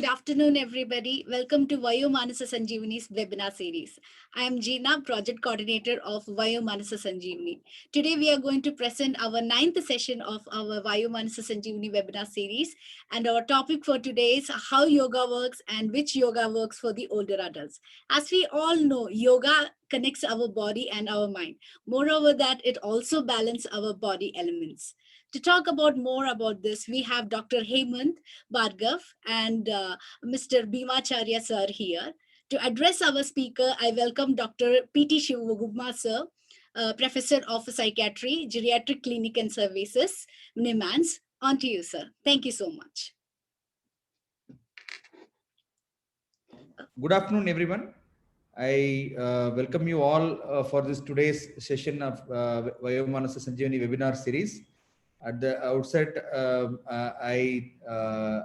afternoon, everybody. Welcome to Vayo Manasa Sanjeevani's webinar series. I am Jeena, project coordinator of Vayo Manasa Sanjeevani. Today, we are going to present our 9th session of our Vayo Manasa Sanjeevani webinar series. And our topic for today is how yoga works and which yoga works for the older adults. As we all know, yoga connects our body and our mind. Moreover, that it also balances our body elements. To talk about more about this, we have Dr. Hemant Bhargav and Mr. Bhimacharya sir here. To address our speaker, I welcome Dr. P.T. Shivagupta sir, Professor of Psychiatry, Geriatric Clinic and Services, NIMANS. On to you, sir. Thank you so much. Good afternoon, everyone. I welcome you all for this today's session of Vayo Manasa Sanjeevani webinar series. At the outset, I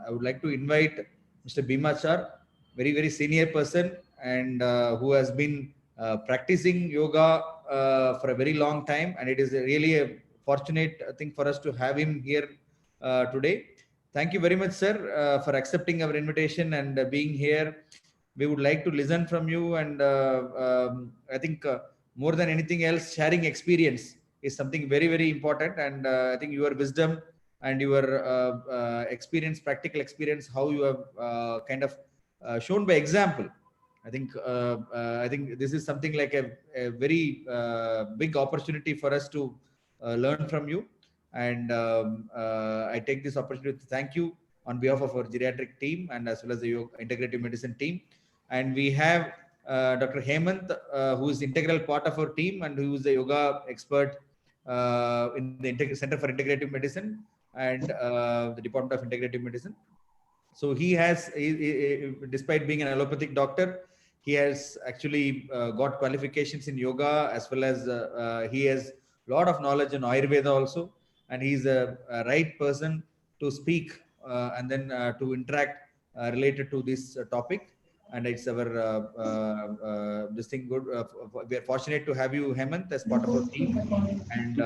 would like to invite Mr. Bhimachar, very senior person and who has been practicing yoga for a very long time, and it is really a fortunate thing for us to have him here today. Thank you very much, sir, for accepting our invitation and being here. We would like to listen from you, and I think more than anything else, sharing experience is something very important, and I think your wisdom and your experience, practical experience, how you have kind of shown by example. I think this is something like a very big opportunity for us to learn from you, and I take this opportunity to thank you on behalf of our geriatric team and as well as the integrative medicine team. And we have Dr. Hemant, who is integral part of our team and who is a yoga expert in the Center for Integrative Medicine and the Department of Integrative Medicine. So he has, despite being an allopathic doctor, he has actually got qualifications in yoga, as well as he has a lot of knowledge in Ayurveda also, and he's a right person to speak and then to interact related to this topic. And it's our this thing good. We are fortunate to have you, Hemant, as part of our team. And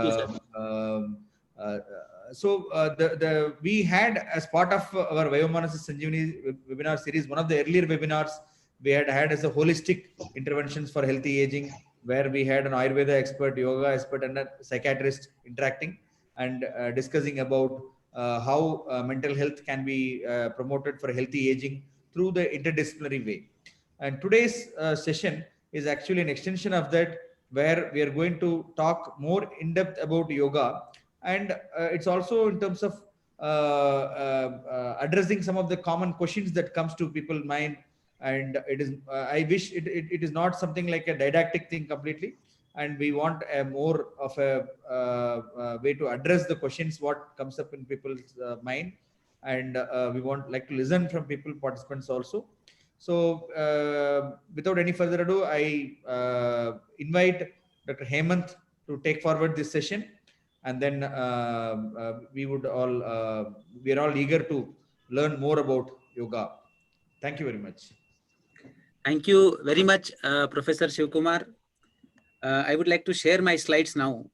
we had, as part of our Vayo Manasa Sanjeevani webinar series, one of the earlier webinars we had as a holistic interventions for healthy aging, where we had an Ayurveda expert, yoga expert, and a psychiatrist interacting and discussing about how mental health can be promoted for healthy aging through the interdisciplinary way. And today's session is actually an extension of that, where we are going to talk more in depth about yoga, and it's also in terms of addressing some of the common questions that comes to people's mind. And it is I wish it is not something like a didactic thing completely, and we want a more of a way to address the questions what comes up in people's mind, and we want like to listen from people, participants also. So without any further ado, I invite Dr. Hemant to take forward this session, and then we are all eager to learn more about yoga. Thank you very much. Thank you very much, Professor Shivkumar. I would like to share my slides now.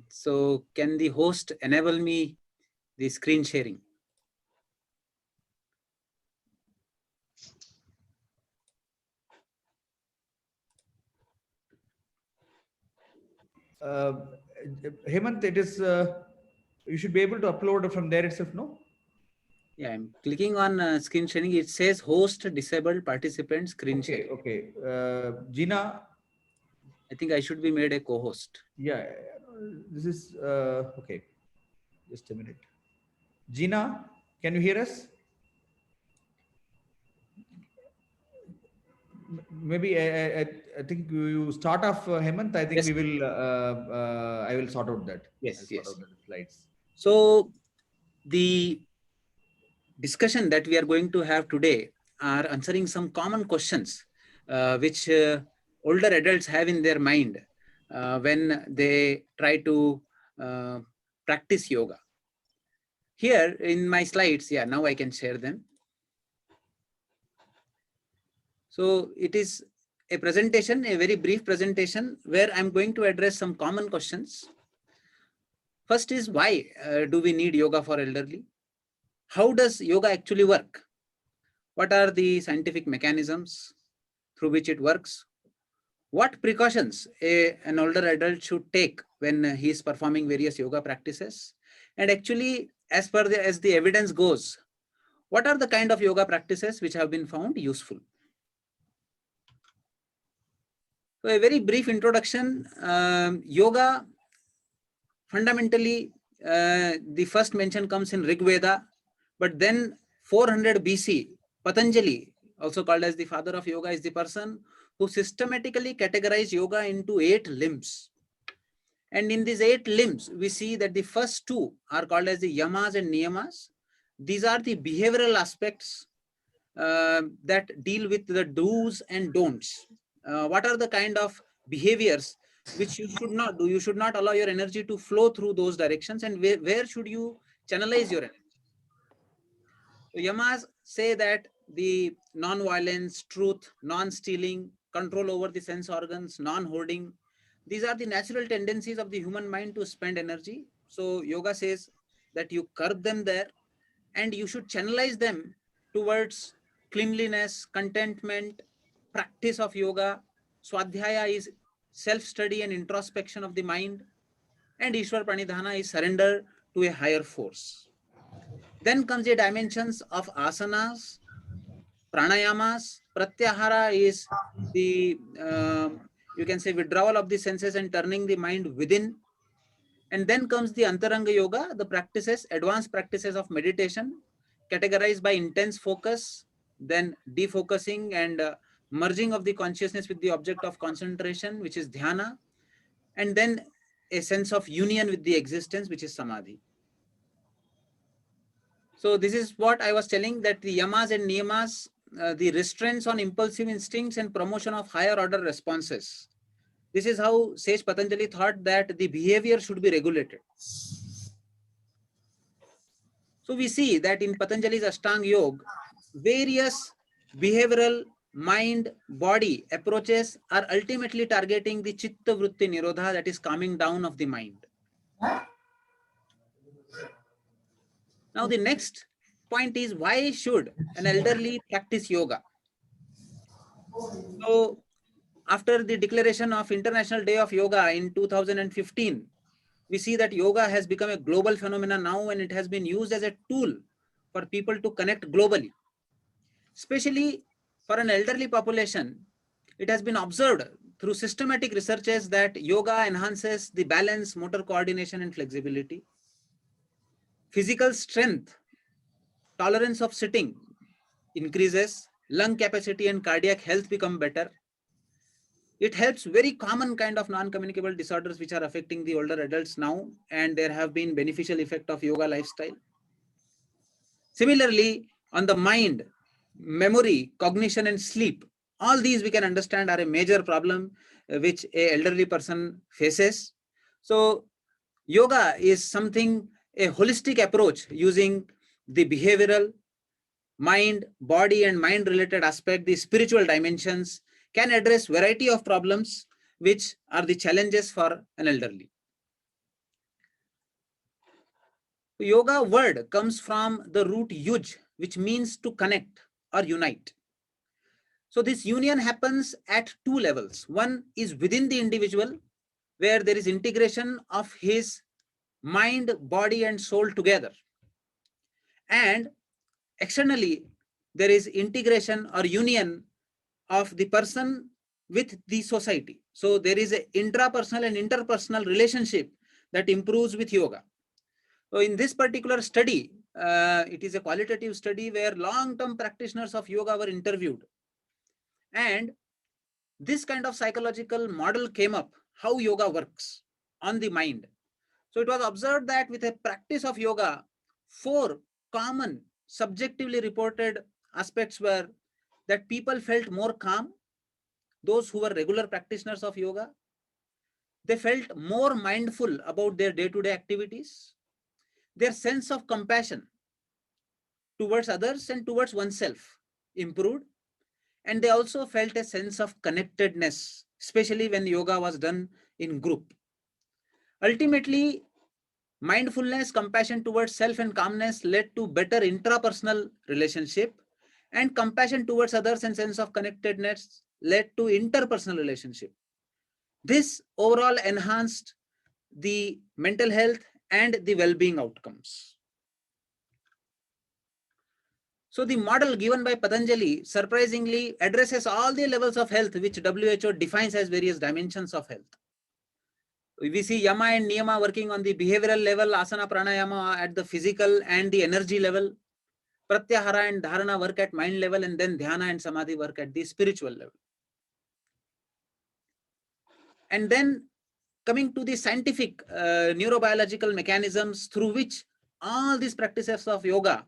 So can the host enable me the screen sharing? Hemant, it is you should be able to upload from there itself, no? Yeah, I'm clicking on screen sharing. It says host disabled participant screen sharing. Okay. Jeena, I think I should be made a co-host. Yeah, this is okay. Just a minute. Jeena, can you hear us? Maybe I think you start off, Hemant. I think yes. We will. I will sort out that. Yes. Sort out the slides. So the discussion that we are going to have today are answering some common questions which older adults have in their mind when they try to practice yoga. Here in my slides, yeah, now I can share them. So it is a presentation, a very brief presentation, where I'm going to address some common questions. First is, why do we need yoga for elderly? How does yoga actually work? What are the scientific mechanisms through which it works? What precautions an older adult should take when he is performing various yoga practices? And actually, as the evidence goes, what are the kind of yoga practices which have been found useful? So a very brief introduction. Yoga, fundamentally, the first mention comes in Rig Veda, but then 400 BC, Patanjali, also called as the father of yoga, is the person who systematically categorized yoga into 8 limbs. And in these 8 limbs, we see that the first 2 are called as the yamas and niyamas. These are the behavioral aspects that deal with the do's and don'ts. What are the kind of behaviors which you should not do? You should not allow your energy to flow through those directions, and where should you channelize your energy? So yamas say that the non-violence, truth, non-stealing, control over the sense organs, non-hoarding, these are the natural tendencies of the human mind to spend energy. So yoga says that you curb them there and you should channelize them towards cleanliness, contentment, practice of yoga. Swadhyaya is self-study and introspection of the mind, and Ishwar Pranidhana is surrender to a higher force. Then comes the dimensions of asanas, pranayamas. Pratyahara is the, you can say, withdrawal of the senses and turning the mind within. And then comes the Antaranga Yoga, the practices, advanced practices of meditation, categorized by intense focus, then defocusing and merging of the consciousness with the object of concentration, which is dhyana, and then a sense of union with the existence, which is samadhi. So this is what I was telling, that the yamas and niyamas, the restraints on impulsive instincts and promotion of higher order responses. This is how sage Patanjali thought that the behavior should be regulated. So we see that in Patanjali's Ashtanga Yoga, various behavioral mind body approaches are ultimately targeting the chitta vritti nirodha, that is calming down of the mind. Now the next point is, why should an elderly practice yoga? So after the declaration of International Day of Yoga in 2015, we see that yoga has become a global phenomenon now, and it has been used as a tool for people to connect globally. Especially for an elderly population, it has been observed through systematic researches that yoga enhances the balance, motor coordination, and flexibility. Physical strength, tolerance of sitting increases, lung capacity and cardiac health become better. It helps very common kind of non-communicable disorders which are affecting the older adults now, and there have been beneficial effect of yoga lifestyle. Similarly, on the mind, memory, cognition, and sleep, all these we can understand are a major problem which a elderly person faces. So yoga is something, a holistic approach using the behavioral, mind, body, and mind related aspect, the spiritual dimensions, can address variety of problems which are the challenges for an elderly. Yoga word comes from the root yuj, which means to connect or unite. So this union happens at 2 levels. One is within the individual, where there is integration of his mind, body, and soul together. And externally, there is integration or union of the person with the society. So there is an intrapersonal and interpersonal relationship that improves with yoga. So in this particular study, it is a qualitative study where long-term practitioners of yoga were interviewed. And this kind of psychological model came up, how yoga works on the mind. So it was observed that with a practice of yoga, 4 common subjectively reported aspects were that people felt more calm, those who were regular practitioners of yoga. They felt more mindful about their day-to-day activities. Their sense of compassion towards others and towards oneself improved. And they also felt a sense of connectedness, especially when yoga was done in group. Ultimately, mindfulness, compassion towards self, and calmness led to better intrapersonal relationship and compassion towards others and sense of connectedness led to interpersonal relationship. This overall enhanced the mental health and the well-being outcomes. So the model given by Patanjali surprisingly addresses all the levels of health which WHO defines as various dimensions of health. We see Yama and Niyama working on the behavioral level, Asana Pranayama at the physical and the energy level, Pratyahara and Dharana work at mind level, and then Dhyana and Samadhi work at the spiritual level. And then coming to the scientific neurobiological mechanisms through which all these practices of yoga,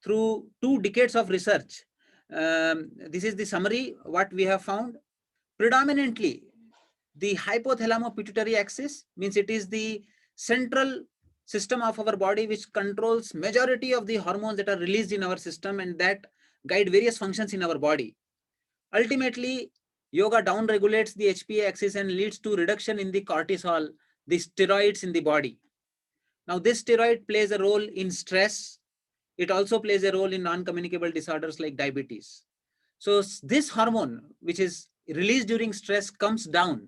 through 2 decades of research, this is the summary, what we have found. Predominantly, the hypothalamo-pituitary axis means it is the central system of our body which controls majority of the hormones that are released in our system and that guide various functions in our body. Ultimately, yoga down-regulates the HPA axis and leads to reduction in the cortisol, the steroids in the body. Now, this steroid plays a role in stress. It also plays a role in non-communicable disorders like diabetes. So this hormone, which is released during stress, comes down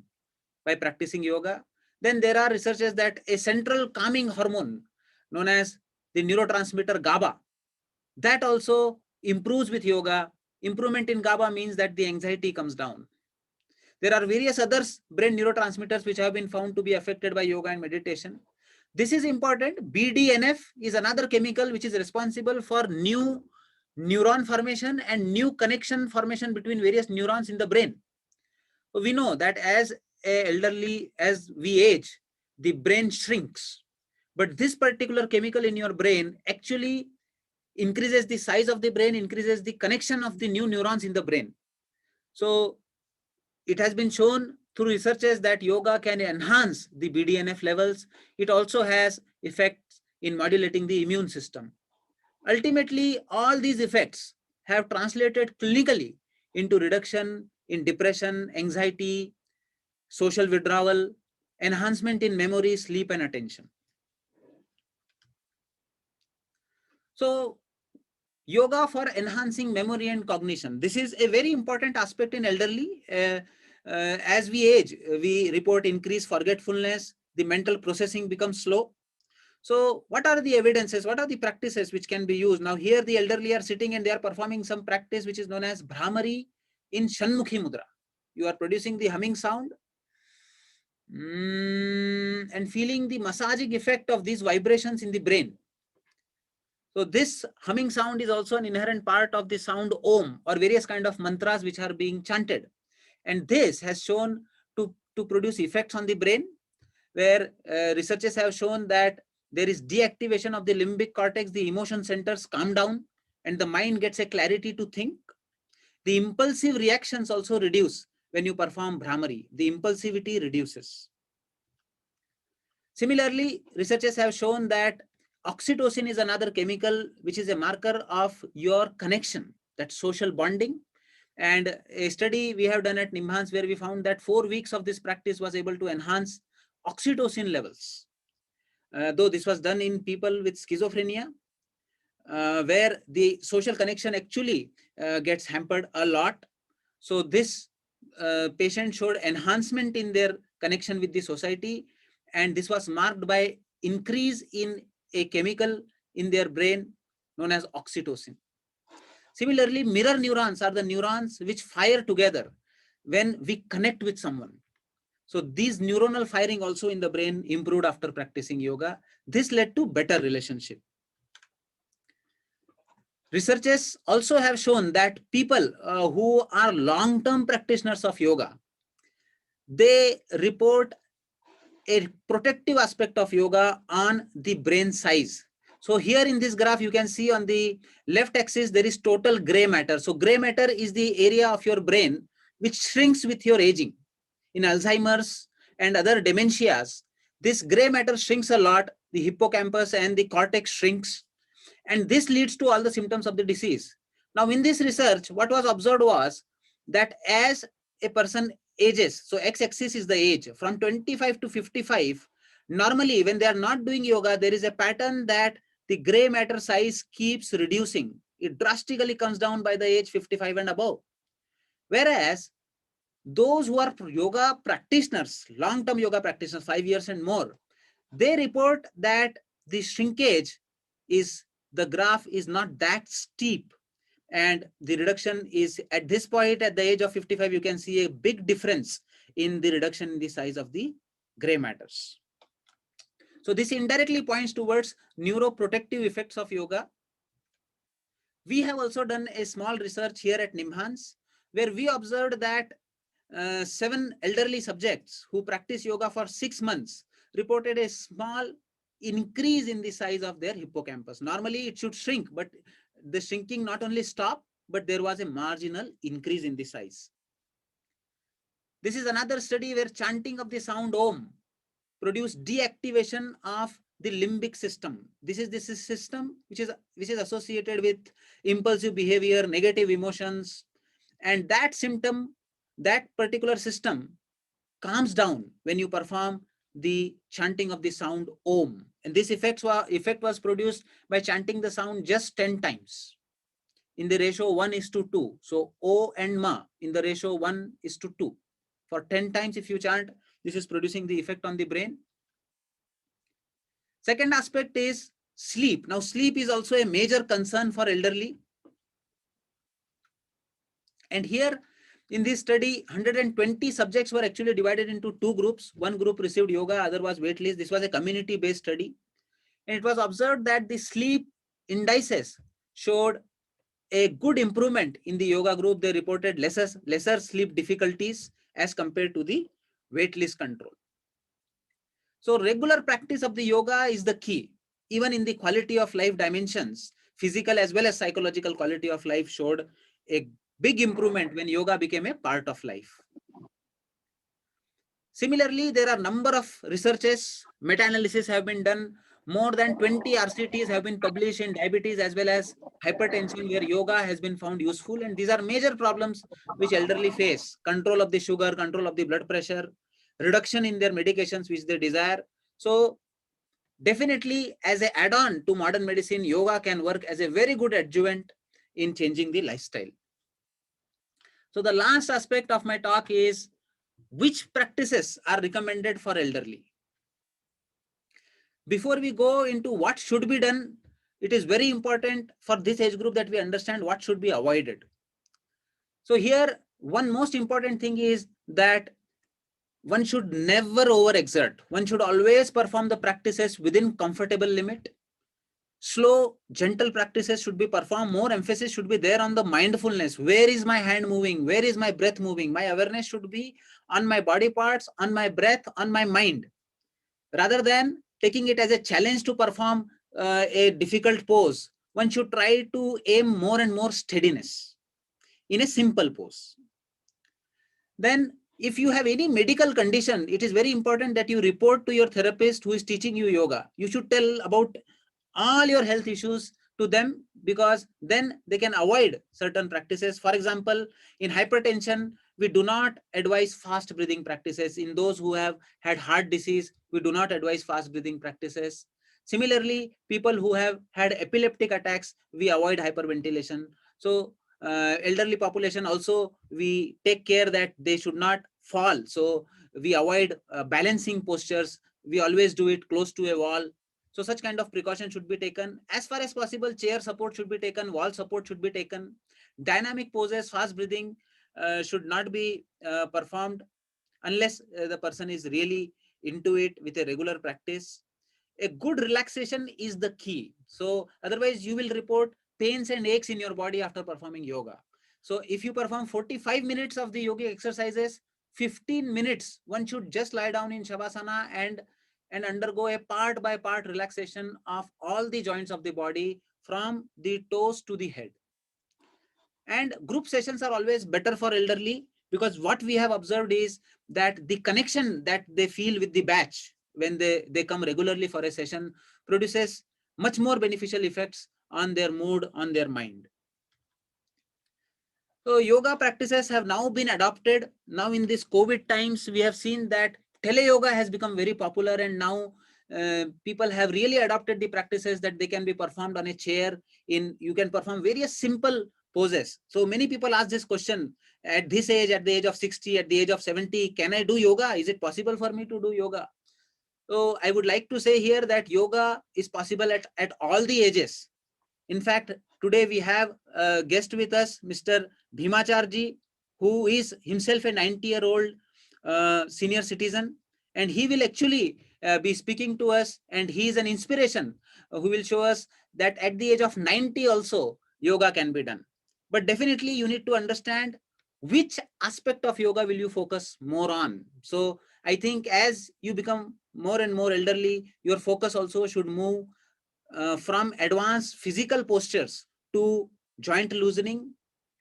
by practicing yoga. Then there are researches that a central calming hormone known as the neurotransmitter GABA, that also improves with yoga. Improvement in GABA means that the anxiety comes down. There are various other brain neurotransmitters which have been found to be affected by yoga and meditation. This is important. BDNF is another chemical which is responsible for new neuron formation and new connection formation between various neurons in the brain. So we know that as we age, the brain shrinks. But this particular chemical in your brain actually increases the size of the brain, increases the connection of the new neurons in the brain. So it has been shown through researches that yoga can enhance the BDNF levels. It also has effects in modulating the immune system. Ultimately, all these effects have translated clinically into reduction in depression, anxiety, social withdrawal, enhancement in memory, sleep, and attention. So, yoga for enhancing memory and cognition. This is a very important aspect in elderly. As we age, we report increased forgetfulness, the mental processing becomes slow. So what are the evidences? What are the practices which can be used? Now here the elderly are sitting and they are performing some practice which is known as Bhramari in Shanmukhi Mudra. You are producing the humming sound and feeling the massaging effect of these vibrations in the brain. So this humming sound is also an inherent part of the sound Om or various kind of mantras which are being chanted. And this has shown to produce effects on the brain, where researchers have shown that there is deactivation of the limbic cortex, the emotion centers calm down, and the mind gets a clarity to think. The impulsive reactions also reduce when you perform Bhramari. The impulsivity reduces. Similarly, researchers have shown that oxytocin is another chemical which is a marker of your connection, that social bonding. And a study we have done at Nimhans where we found that 4 weeks of this practice was able to enhance oxytocin levels. Though this was done in people with schizophrenia, where the social connection actually gets hampered a lot. So this patient showed enhancement in their connection with the society, and this was marked by increase in a chemical in their brain known as oxytocin. Similarly, mirror neurons are the neurons which fire together when we connect with someone. So these neuronal firing also in the brain improved after practicing yoga. This led to better relationship. Researchers also have shown that people who are long-term practitioners of yoga, they report a protective aspect of yoga on the brain size. So here in this graph, you can see on the left axis, there is total gray matter. So gray matter is the area of your brain which shrinks with your aging. In Alzheimer's and other dementias, this gray matter shrinks a lot. The hippocampus and the cortex shrinks. And this leads to all the symptoms of the disease. Now, in this research, what was observed was that as a person ages, so x-axis is the age, from 25 to 55, normally when they are not doing yoga, there is a pattern that the gray matter size keeps reducing. It drastically comes down by the age 55 and above. Whereas those who are yoga practitioners, long-term yoga practitioners, 5 years and more, they report that the shrinkage is, the graph is not that steep. And the reduction is at this point, at the age of 55, you can see a big difference in the reduction in the size of the gray matters. So this indirectly points towards neuroprotective effects of yoga. We have also done a small research here at NIMHANS, where we observed that 7 elderly subjects who practice yoga for 6 months reported a small increase in the size of their hippocampus. Normally it should shrink, but the shrinking not only stopped, but there was a marginal increase in the size. This is another study where chanting of the sound Om produced deactivation of the limbic system. This is a system which is associated with impulsive behavior, negative emotions, and that symptom, that particular system calms down when you perform the chanting of the sound Om. And this effect was produced by chanting the sound just 10 times in the ratio 1:2. So O and Ma in the ratio 1:2. For 10 times if you chant, this is producing the effect on the brain. Second aspect is sleep. Now sleep is also a major concern for elderly. And here in this study, 120 subjects were actually divided into 2 groups. One group received yoga, other was waitlist. This was a community-based study. And it was observed that the sleep indices showed a good improvement in the yoga group. They reported lesser sleep difficulties as compared to the waitlist control. So regular practice of the yoga is the key. Even in the quality of life dimensions, physical as well as psychological quality of life showed a big improvement when yoga became a part of life. Similarly, there are a number of researches, meta-analysis have been done. More than 20 RCTs have been published in diabetes as well as hypertension, where yoga has been found useful. And these are major problems which elderly face: control of the sugar, control of the blood pressure, reduction in their medications which they desire. So definitely, as an add-on to modern medicine, yoga can work as a very good adjuvant in changing the lifestyle. So the last aspect of my talk is which practices are recommended for elderly. Before we go into what should be done, it is very important for this age group that we understand what should be avoided. So here, one most important thing is that one should never overexert. One should always perform the practices within comfortable limit. Slow, gentle practices should be performed. More emphasis should be there on the mindfulness. Where is my hand moving? Where is my breath moving? My awareness should be on my body parts, on my breath, on my mind. Rather than taking it as a challenge to perform a difficult pose, one should try to aim more and more steadiness in a simple pose. Then if you have any medical condition, it is very important that you report to your therapist who is teaching you yoga. You should tell about all your health issues to them, because then they can avoid certain practices. For example, in hypertension, we do not advise fast breathing practices. In those who have had heart disease, we do not advise fast breathing practices. Similarly, people who have had epileptic attacks, we avoid hyperventilation. So elderly population also, we take care that they should not fall. So we avoid balancing postures. We always do it close to a wall. So such kind of precaution should be taken. As far as possible, chair support should be taken, wall support should be taken. Dynamic poses, fast breathing should not be performed unless the person is really into it with a regular practice. A good relaxation is the key. So otherwise you will report pains and aches in your body after performing yoga. So if you perform 45 minutes of the yogic exercises, 15 minutes, one should just lie down in Shavasana and undergo a part by part relaxation of all the joints of the body from the toes to the head. And group sessions are always better for elderly, because what we have observed is that the connection that they feel with the batch when they come regularly for a session produces much more beneficial effects on their mood, on their mind. So yoga practices have now been adopted. Now in this COVID times, we have seen that tele yoga has become very popular, and now people have really adopted the practices that they can be performed on a chair. You can perform various simple poses. So many people ask this question at this age, at the age of 60, at the age of 70, can I do yoga? Is it possible for me to do yoga? So I would like to say here that yoga is possible at all the ages. In fact, today we have a guest with us, Mr. Bhimacharji, who is himself a 90-year-old senior citizen, and he will actually be speaking to us, and he is an inspiration who will show us that at the age of 90 also yoga can be done. But definitely you need to understand which aspect of yoga will you focus more on. So I think as you become more and more elderly, your focus also should move from advanced physical postures to joint loosening,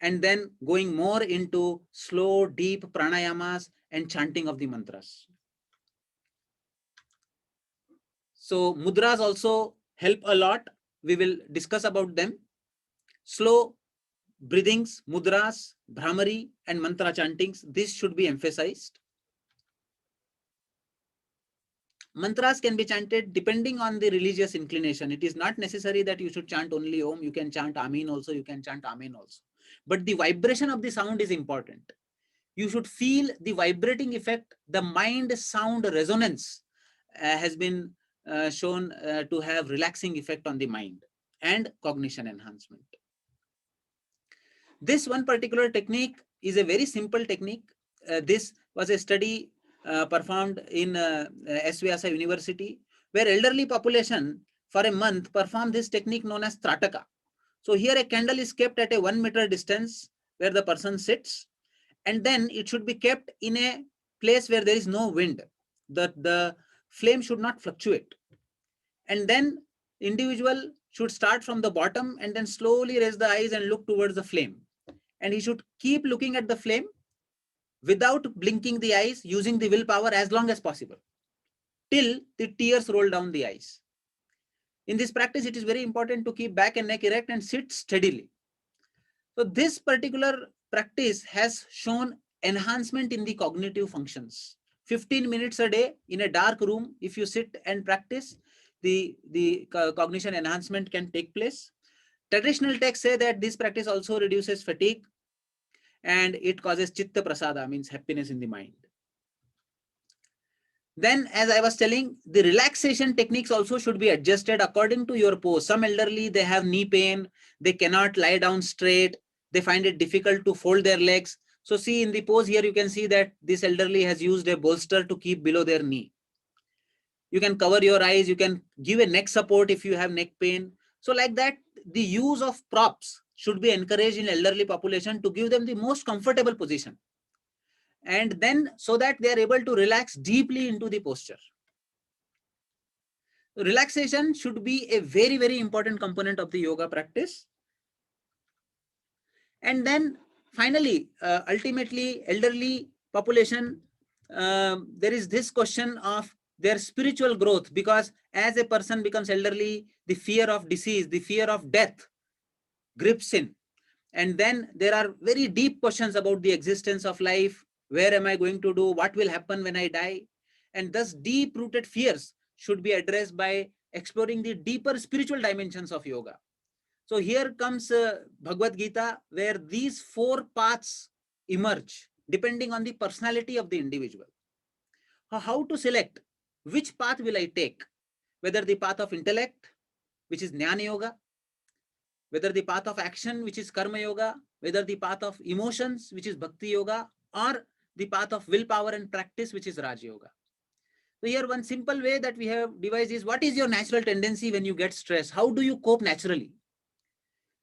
and then going more into slow, deep pranayamas and chanting of the mantras. So mudras also help a lot. We will discuss about them. Slow breathings, mudras, Brahmari and mantra chantings, this should be emphasized. Mantras can be chanted depending on the religious inclination. It is not necessary that you should chant only Om. You can chant Amin also. You can chant Amen also. But the vibration of the sound is important. You should feel the vibrating effect. The mind-sound resonance has been shown to have relaxing effect on the mind and cognition enhancement. This one particular technique is a very simple technique. This was a study performed in S. Vyasa University, where elderly population for a month performed this technique known as Trataka. So here a candle is kept at a 1 meter distance where the person sits, and then it should be kept in a place where there is no wind. The flame should not fluctuate. And then individual should start from the bottom and then slowly raise the eyes and look towards the flame. And he should keep looking at the flame without blinking the eyes, using the willpower as long as possible, till the tears roll down the eyes. In this practice, it is very important to keep back and neck erect and sit steadily. So this particular practice has shown enhancement in the cognitive functions. 15 minutes a day in a dark room, if you sit and practice, the cognition enhancement can take place. Traditional texts say that this practice also reduces fatigue and it causes chitta prasada, means happiness in the mind. Then, as I was telling, the relaxation techniques also should be adjusted according to your pose. Some elderly, they have knee pain, they cannot lie down straight, they find it difficult to fold their legs. So see in the pose here, you can see that this elderly has used a bolster to keep below their knee. You can cover your eyes, you can give a neck support if you have neck pain. So like that, the use of props should be encouraged in elderly population to give them the most comfortable position. And then so that they are able to relax deeply into the posture. Relaxation should be a very, very important component of the yoga practice. And then finally, ultimately, elderly population, there is this question of their spiritual growth, because as a person becomes elderly, the fear of disease, the fear of death grips in. And then there are very deep questions about the existence of life. Where am I going to do? What will happen when I die? And thus deep-rooted fears should be addressed by exploring the deeper spiritual dimensions of yoga. So here comes Bhagavad Gita, where these 4 paths emerge depending on the personality of the individual. How to select which path will I take? Whether the path of intellect, which is Jnana Yoga, whether the path of action, which is Karma Yoga, whether the path of emotions, which is Bhakti Yoga, or the path of willpower and practice, which is Raj Yoga. So here one simple way that we have devised is, what is your natural tendency when you get stressed? How do you cope naturally?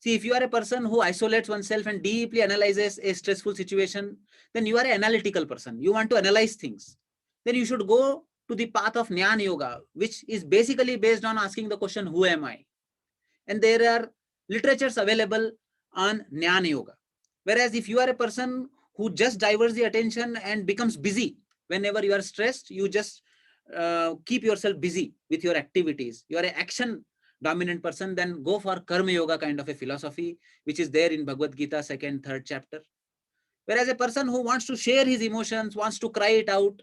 See, if you are a person who isolates oneself and deeply analyzes a stressful situation, then you are an analytical person. You want to analyze things. Then you should go to the path of Jnana Yoga, which is basically based on asking the question, who am I? And there are literatures available on Jnana Yoga. Whereas if you are a person who just diverts the attention and becomes busy, whenever you are stressed, you just keep yourself busy with your activities. You are an action dominant person, then go for Karma Yoga kind of a philosophy, which is there in Bhagavad Gita, 2nd, 3rd chapter. Whereas a person who wants to share his emotions, wants to cry it out,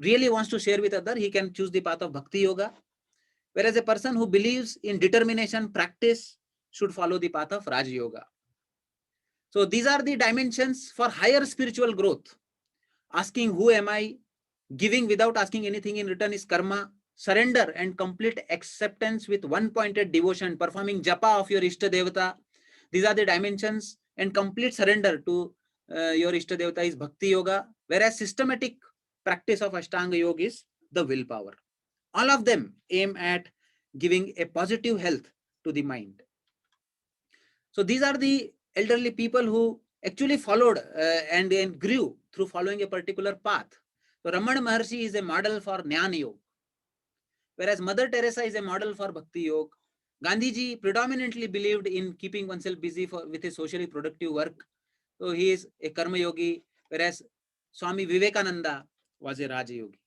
really wants to share with others, he can choose the path of Bhakti Yoga. Whereas a person who believes in determination, practice, should follow the path of Raj Yoga. So these are the dimensions for higher spiritual growth. Asking who am I, giving without asking anything in return is karma, surrender and complete acceptance with one-pointed devotion, performing japa of your Ishta Devata. These are the dimensions, and complete surrender to your Ishta Devata is Bhakti Yoga, whereas systematic practice of Ashtanga Yoga is the willpower. All of them aim at giving a positive health to the mind. So these are the elderly people who actually followed and grew through following a particular path. So Ramana Maharshi is a model for Jnana Yoga, whereas Mother Teresa is a model for Bhakti Yoga. Gandhiji predominantly believed in keeping oneself busy with a socially productive work. So he is a Karma Yogi, whereas Swami Vivekananda was a Raja Yogi.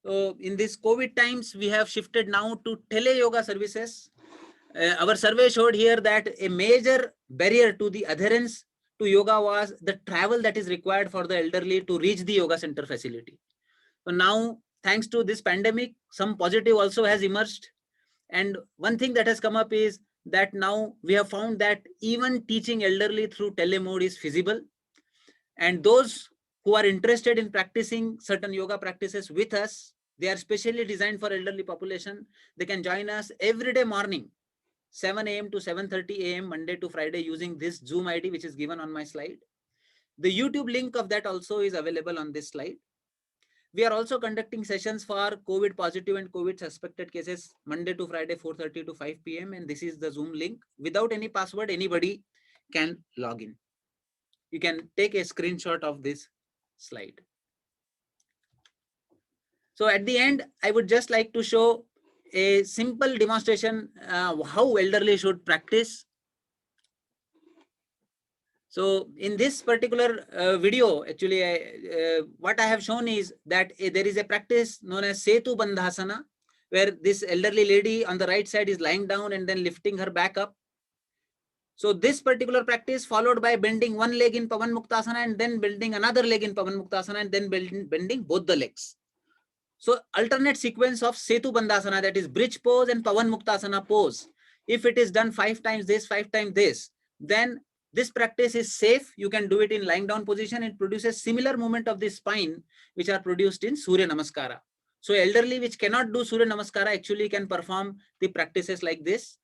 So in this COVID times, we have shifted now to tele yoga services. Our survey showed here that a major barrier to the adherence to yoga was the travel that is required for the elderly to reach the yoga center facility. So now, thanks to this pandemic, some positive also has emerged. And one thing that has come up is that now we have found that even teaching elderly through telemode is feasible. And those who are interested in practicing certain yoga practices with us, they are specially designed for elderly population. They can join us every day morning, 7 a.m. to 7:30 a.m. Monday to Friday, using this Zoom ID, which is given on my slide. The YouTube link of that also is available on this slide. We are also conducting sessions for COVID positive and COVID suspected cases, Monday to Friday, 4:30 to 5 p.m. And this is the Zoom link. Without any password, anybody can log in. You can take a screenshot of this slide. So at the end, I would just like to show a simple demonstration how elderly should practice. So in this particular video, actually, what I have shown is that there is a practice known as Setu Bandhasana, where this elderly lady on the right side is lying down and then lifting her back up. So this particular practice followed by bending one leg in Pavan Muktasana and then bending another leg in Pavan Muktasana and then bending both the legs. So alternate sequence of Setu Bandhasana, that is bridge pose and Pavan Muktasana pose. If it is done 5 times this, 5 times this, then this practice is safe. You can do it in lying down position. It produces similar movement of the spine which are produced in Surya Namaskara. So elderly which cannot do Surya Namaskara actually can perform the practices like this.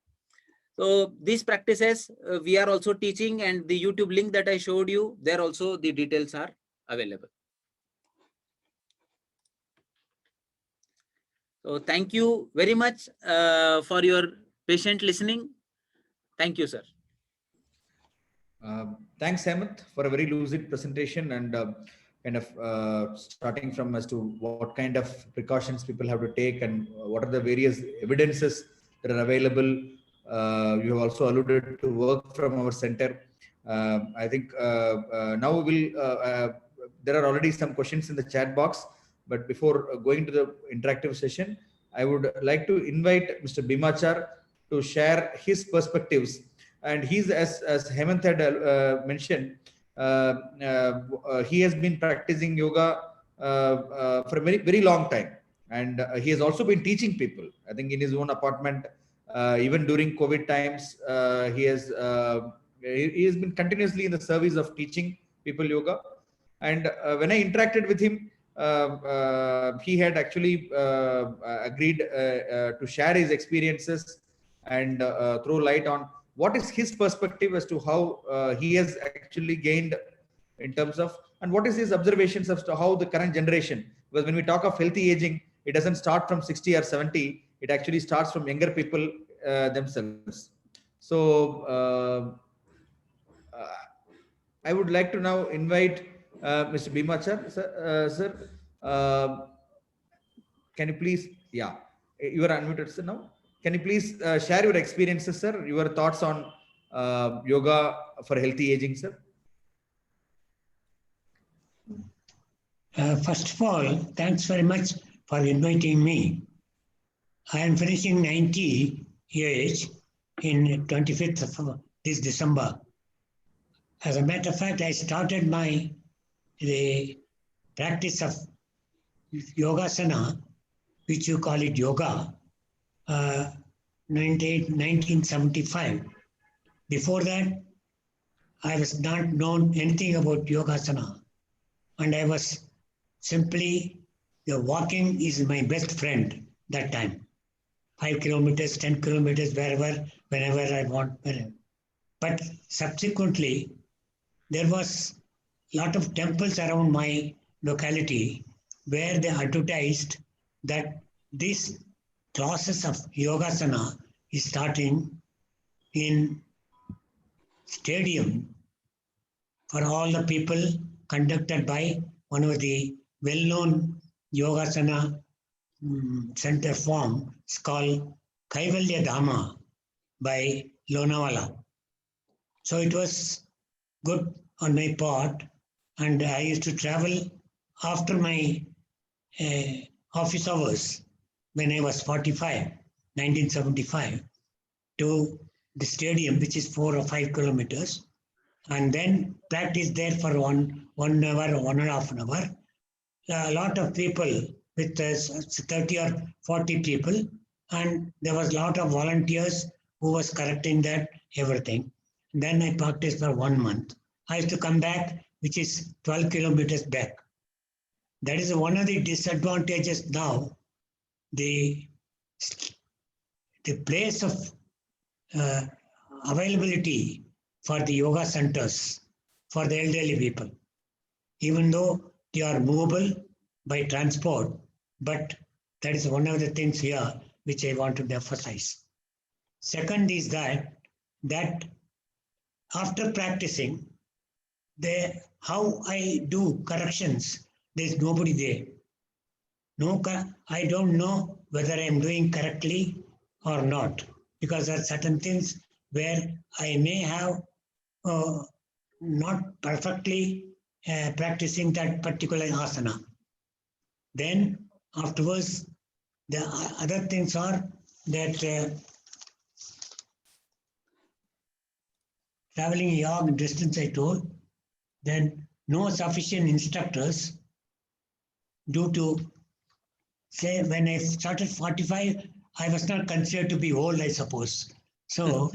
So these practices we are also teaching, and the YouTube link that I showed you, there also the details are available. So thank you very much for your patient listening. Thank you, sir. Thanks, Hemant, for a very lucid presentation and kind of starting from as to what kind of precautions people have to take and what are the various evidences that are available. You have also alluded to work from our center. I think now we will, there are already some questions in the chat box, but before going to the interactive session, I would like to invite Mr. Bhimachar to share his perspectives. And he's, as Hemant had mentioned, he has been practicing yoga for a very, very long time. And he has also been teaching people, I think in his own apartment, even during COVID times, he has been continuously in the service of teaching people yoga. And when I interacted with him, he had actually agreed to share his experiences and throw light on what is his perspective as to how he has actually gained in terms of, and what is his observations as to how the current generation, because when we talk of healthy aging, it doesn't start from 60 or 70, it actually starts from younger people themselves. So I would like to now invite Mr. Bhimachar, sir. Can you please, yeah, you are unmuted, sir, now. Can you please share your experiences, sir, your thoughts on yoga for healthy aging, sir? First of all, thanks very much for inviting me. I am finishing 90 years in 25th of this December. As a matter of fact, I started my practice of Yogasana, which you call it yoga, 1975. Before that, I was not known anything about Yogasana, and I was simply, the walking is my best friend that time. 5 kilometers, 10 kilometers, wherever, whenever I want, wherever. But subsequently, there was a lot of temples around my locality where they advertised that this classes of Yogasana is starting in stadium for all the people, conducted by one of the well-known Yogasana center form. It's called Kaivalya Dhama by Lonavala. So it was good on my part, and I used to travel after my office hours when I was 45, 1975, to the stadium, which is 4 or 5 kilometers, and then practice there for one hour or 1.5 hours. A lot of people with 30 or 40 people, and there was a lot of volunteers who was correcting that everything. Then I practiced for 1 month. I used to come back, which is 12 kilometers back. That is one of the disadvantages now. The place of availability for the yoga centers for the elderly people, even though they are movable by transport, but that is one of the things here which I want to emphasize. Second is that after practicing, how I do corrections, there's nobody there. I don't know whether I'm doing correctly or not, because there are certain things where I may have not perfectly practicing that particular asana. Then afterwards, the other things are that traveling a long distance, I told, then no sufficient instructors due to, say, when I started 45, I was not considered to be old, I suppose. So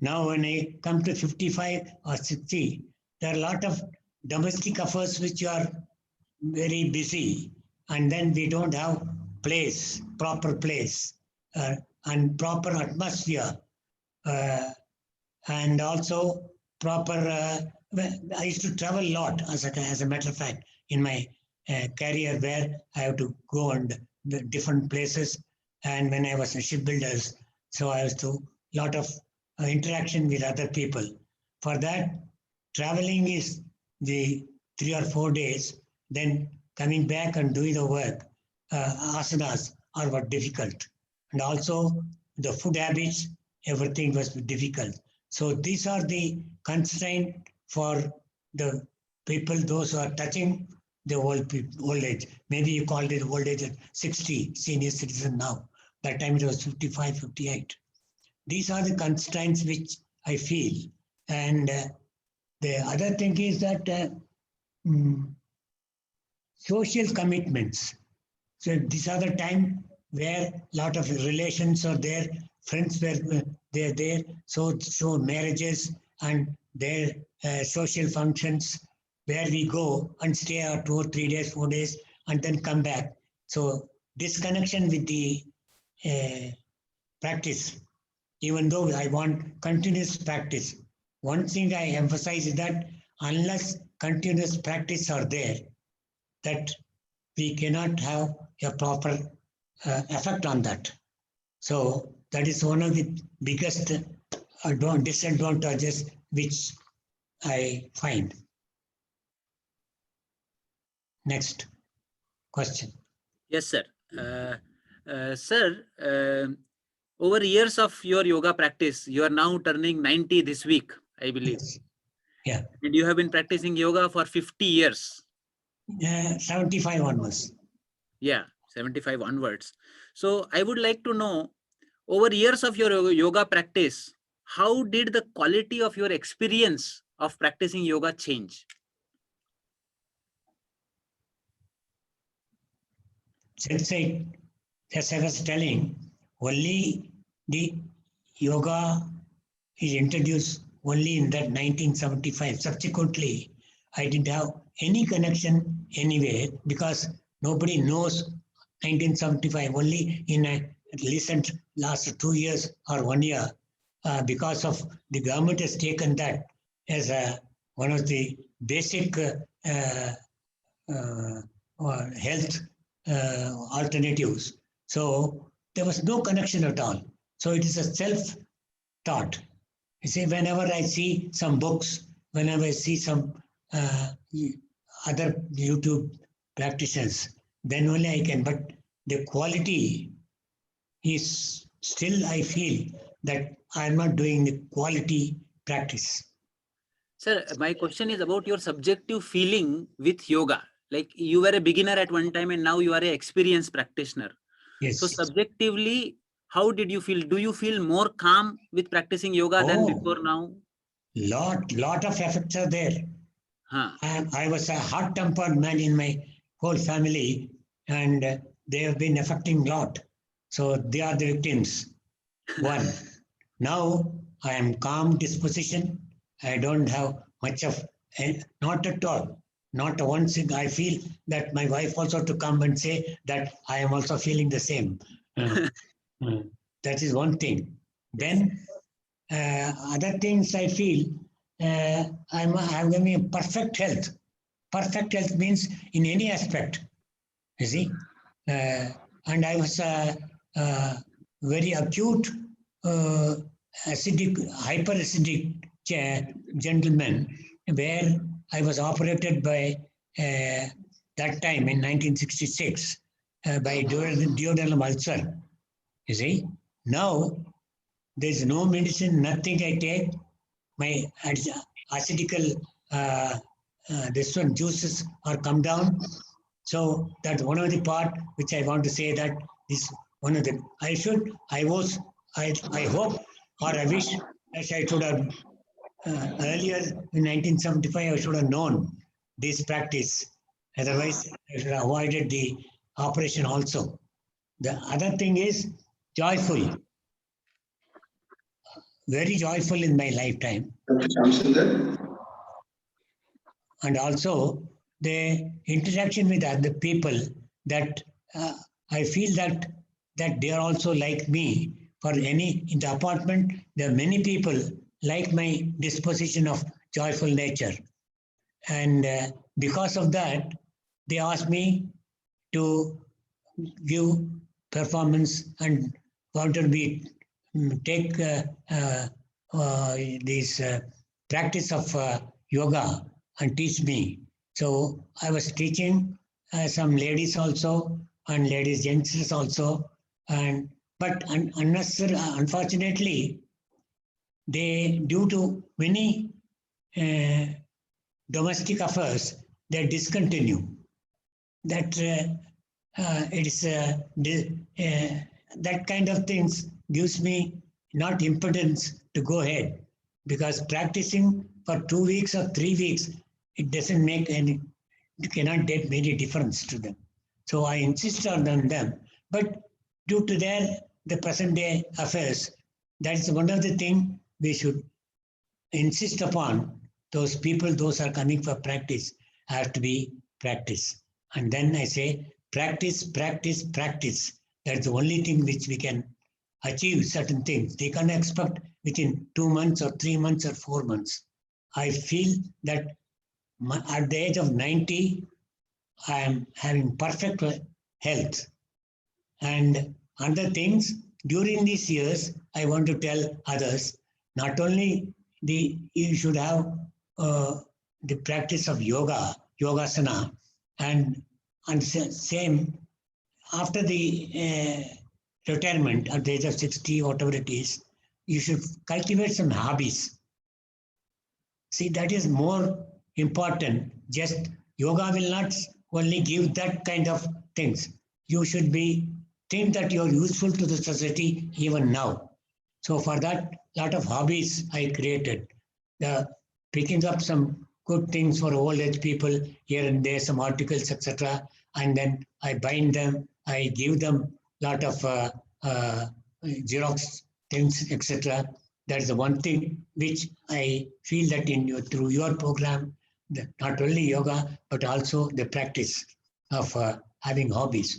now when I come to 55 or 60, there are a lot of domestic affairs which are very busy, and then we don't have proper place, and proper atmosphere, and also proper, I used to travel a lot, as a matter of fact, in my career, where I have to go and different places. And when I was a shipbuilder, so I was to lot of interaction with other people. For that, traveling is the 3 or 4 days, then coming back and doing the work, asanas are difficult. And also the food habits, everything was difficult. So these are the constraints for the people, those who are touching the old age. Maybe you called it old age at 60, senior citizen now. That time it was 55, 58. These are the constraints which I feel. And the other thing is that social commitments. So these are the time where a lot of relations are there, friends were they're there, so marriages and their social functions where we go and stay out 2 or 3 days, 4 days, and then come back. So disconnection with the practice, even though I want continuous practice. One thing I emphasize is that unless continuous practice are there, that we cannot have a proper effect on that. So that is one of the biggest disadvantages which I find. Next question. Yes, sir. Sir, over years of your yoga practice, you are now turning 90 this week, I believe. Yes. Yeah. And you have been practicing yoga for 50 years. 75 onwards. Yeah, 75 onwards. So I would like to know, over years of your yoga practice, how did the quality of your experience of practicing yoga change? since as I was telling, only the yoga is introduced only in that 1975. Subsequently, I didn't have any connection anywhere because nobody knows 1975. Only in a recent last 2 years or 1 year, because of the government has taken that as one of the basic health alternatives. So there was no connection at all. So it is a self-taught. You see, whenever I see some books, whenever I see some other YouTube practitioners, then only I can. But the quality is still, I feel that I'm not doing the quality practice. Sir, my question is about your subjective feeling with yoga. Like you were a beginner at one time and now you are an experienced practitioner. Yes. So subjectively, how did you feel? Do you feel more calm with practicing yoga than before now? Lot of effects are there. Huh. I was a hot-tempered man in my whole family, and they have been affecting a lot. So they are the victims. One. Now I am calm disposition. I don't have much of, not at all. Not one thing. I feel that my wife also to come and say that I am also feeling the same. That is one thing. Then other things I feel I'm having a perfect health. Perfect health means in any aspect. You see, and I was very acute acidic, hyperacidic gentleman, where I was operated by that time in 1966 by duodenal ulcer. You see, now there's no medicine, nothing I take. My acidical this one juices are come down. So that's one of the part which I want to say that this one of the I hope or I wish that I should have earlier in 1975 I should have known this practice. Otherwise, I should have avoided the operation also. The other thing is joyful. Very joyful in my lifetime. And also the interaction with other people that I feel that they are also like me. For any in the apartment, there are many people like my disposition of joyful nature. And because of that, they asked me to give performance and wanted me take this practice of yoga and teach me. So I was teaching some ladies also and ladies gents also, but unfortunately, they due to many domestic affairs, they discontinue. That it is that kind of things gives me not impotence to go ahead, because practicing for 2 weeks or 3 weeks, it doesn't make any, you cannot get any difference to them. So I insist on them, but due to the present day affairs, that is one of the things we should insist upon. Those people, those are coming for practice, have to be practice. And then I say, practice, practice, practice. That's the only thing which we can achieve certain things. They can't expect within 2 months or 3 months or 4 months. I feel that at the age of 90, I am having perfect health. And other things, during these years, I want to tell others, not only you should have the practice of yoga, yogasana, and same after the retirement at the age of 60, whatever it is, you should cultivate some hobbies. See, that is more important. Just yoga will not only give that kind of things. You should think that you're useful to the society even now. So for that, lot of hobbies I created. Picking up some good things for old age people here and there, some articles, etc. And then I bind them I give them lot of Xerox things, etc. That is the one thing which I feel that through your program, not only yoga, but also the practice of having hobbies.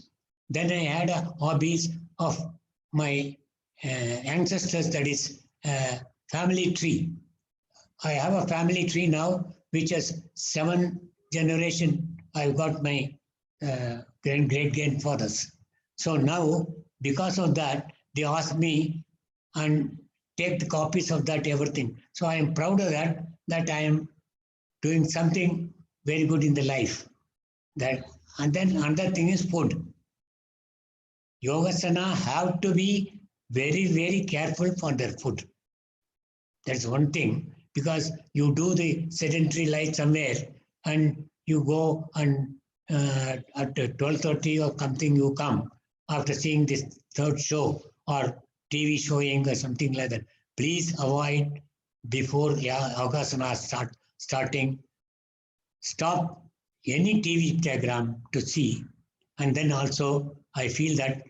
Then I had a hobbies of my ancestors, that is family tree. I have a family tree now, which has 7 generation. I've got my great grandfathers. So now, because of that, they ask me and take the copies of that everything. So I am proud of that. That I am doing something very good in the life. That, and then another thing is food. Yogasana have to be very careful for their food. That's one thing, because you do the sedentary life somewhere and you go and at 12:30 or something you come after seeing this third show or TV showing or something like that. Please avoid before Yogasana starting. Stop any TV program to see. And then also I feel that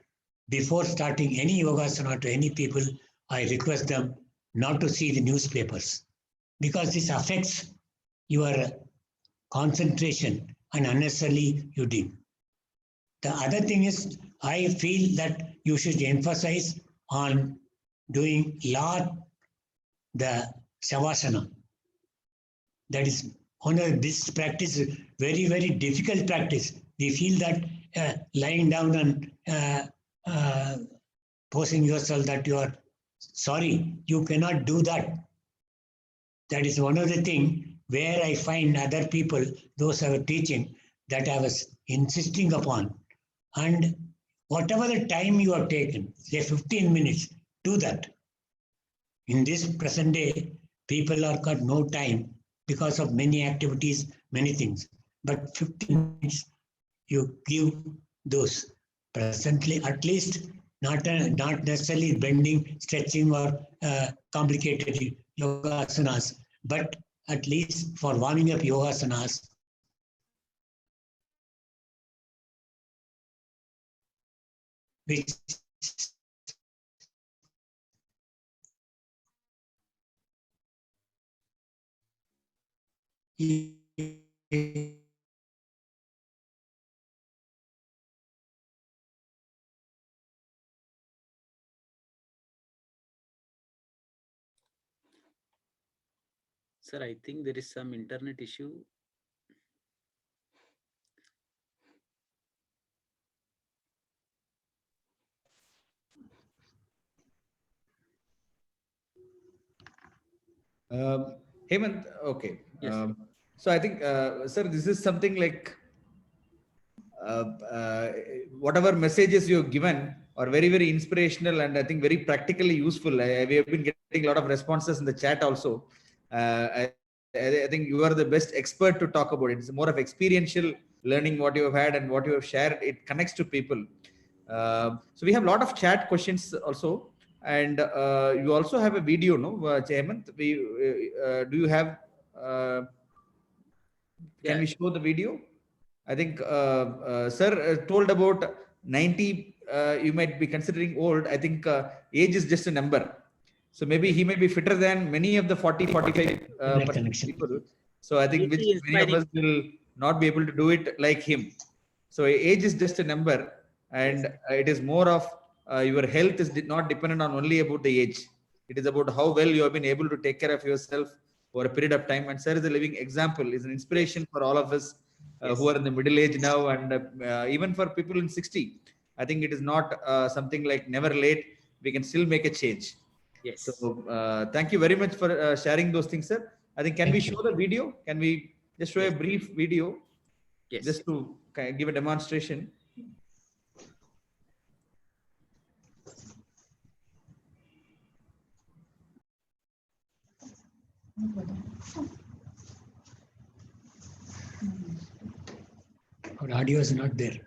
before starting any Yogasana to any people, I request them not to see the newspapers, because this affects your concentration and unnecessarily you do. The other thing is, I feel that you should emphasize on doing lot the Shavasana. That is one of this practice, very difficult practice. We feel that lying down and posing yourself that you are sorry, you cannot do that. That is one of the things where I find other people, those who are teaching, that I was insisting upon. And whatever the time you have taken, say 15 minutes, do that. In this present day, people are got no time because of many activities, many things. But 15 minutes you give those presently, at least not necessarily bending, stretching, or complicated yoga asanas, but at least for warming up yoga asanas. Which Sir, I think there is some internet issue. Hemant, okay. Yes. So I think, sir, this is something like whatever messages you have given are very inspirational and I think very practically useful. We have been getting a lot of responses in the chat also. I think you are the best expert to talk about it. It's more of experiential learning what you have had and what you have shared. It connects to people. So we have a lot of chat questions also. And you also have a video, no, Hemant? Do you have? Can we show the video? I think sir told about 90. You might be considering old. I think age is just a number. So maybe he may be fitter than many of the 40, 45 people. So I think which many of us will not be able to do it like him. So age is just a number, and it is more of your health is not dependent on only about the age. It is about how well you have been able to take care of yourself for a period of time. And sir is a living example, is an inspiration for all of us who are in the middle age now, and even for people in 60. I think it is not something like never late. We can still make a change. Yes. So thank you very much for sharing those things, sir. I think, can we show the video? Can we just show a brief video? Yes. Just to give a demonstration. Our audio is not there.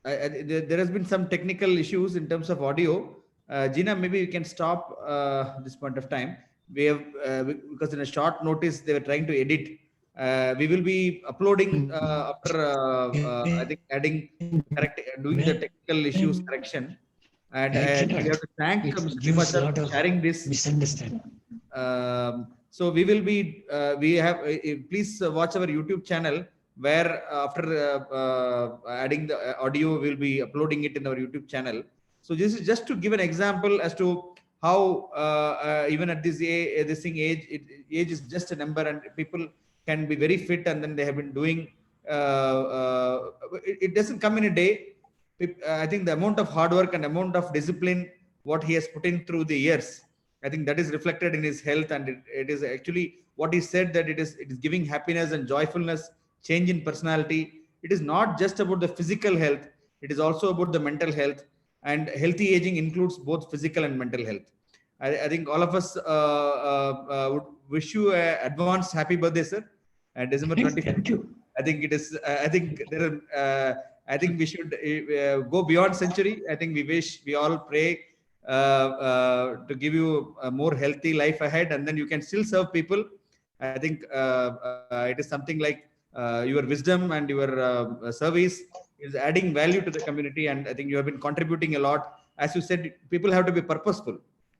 there has been some technical issues in terms of audio. Gina, maybe you can stop this point of time. We have because in a short notice they were trying to edit. We will be uploading after I think doing the technical issues correction. And we have to thank It Mr. gives a Bhimachar lot for of sharing this. misunderstanding. So we will be we have please watch our YouTube channel where after adding the audio we'll be uploading it in our YouTube channel. So this is just to give an example as to how even at this age age is just a number, and people can be very fit, and then they have been doing it doesn't come in a day. I think the amount of hard work and amount of discipline what he has put in through the years, I think that is reflected in his health, and it is actually what he said, that it is giving happiness and joyfulness, change in personality. It is not just about the physical health, it is also about the mental health, and healthy aging includes both physical and mental health. I think all of us would wish you a advanced happy birthday, sir, December 25th. Thank you. I think it is. I think there are. I think we should go beyond century. I think we all pray to give you a more healthy life ahead, and then you can still serve people. I think it is something like your wisdom and your service is adding value to the community, and I think you have been contributing a lot. As you said, people have to be purposeful.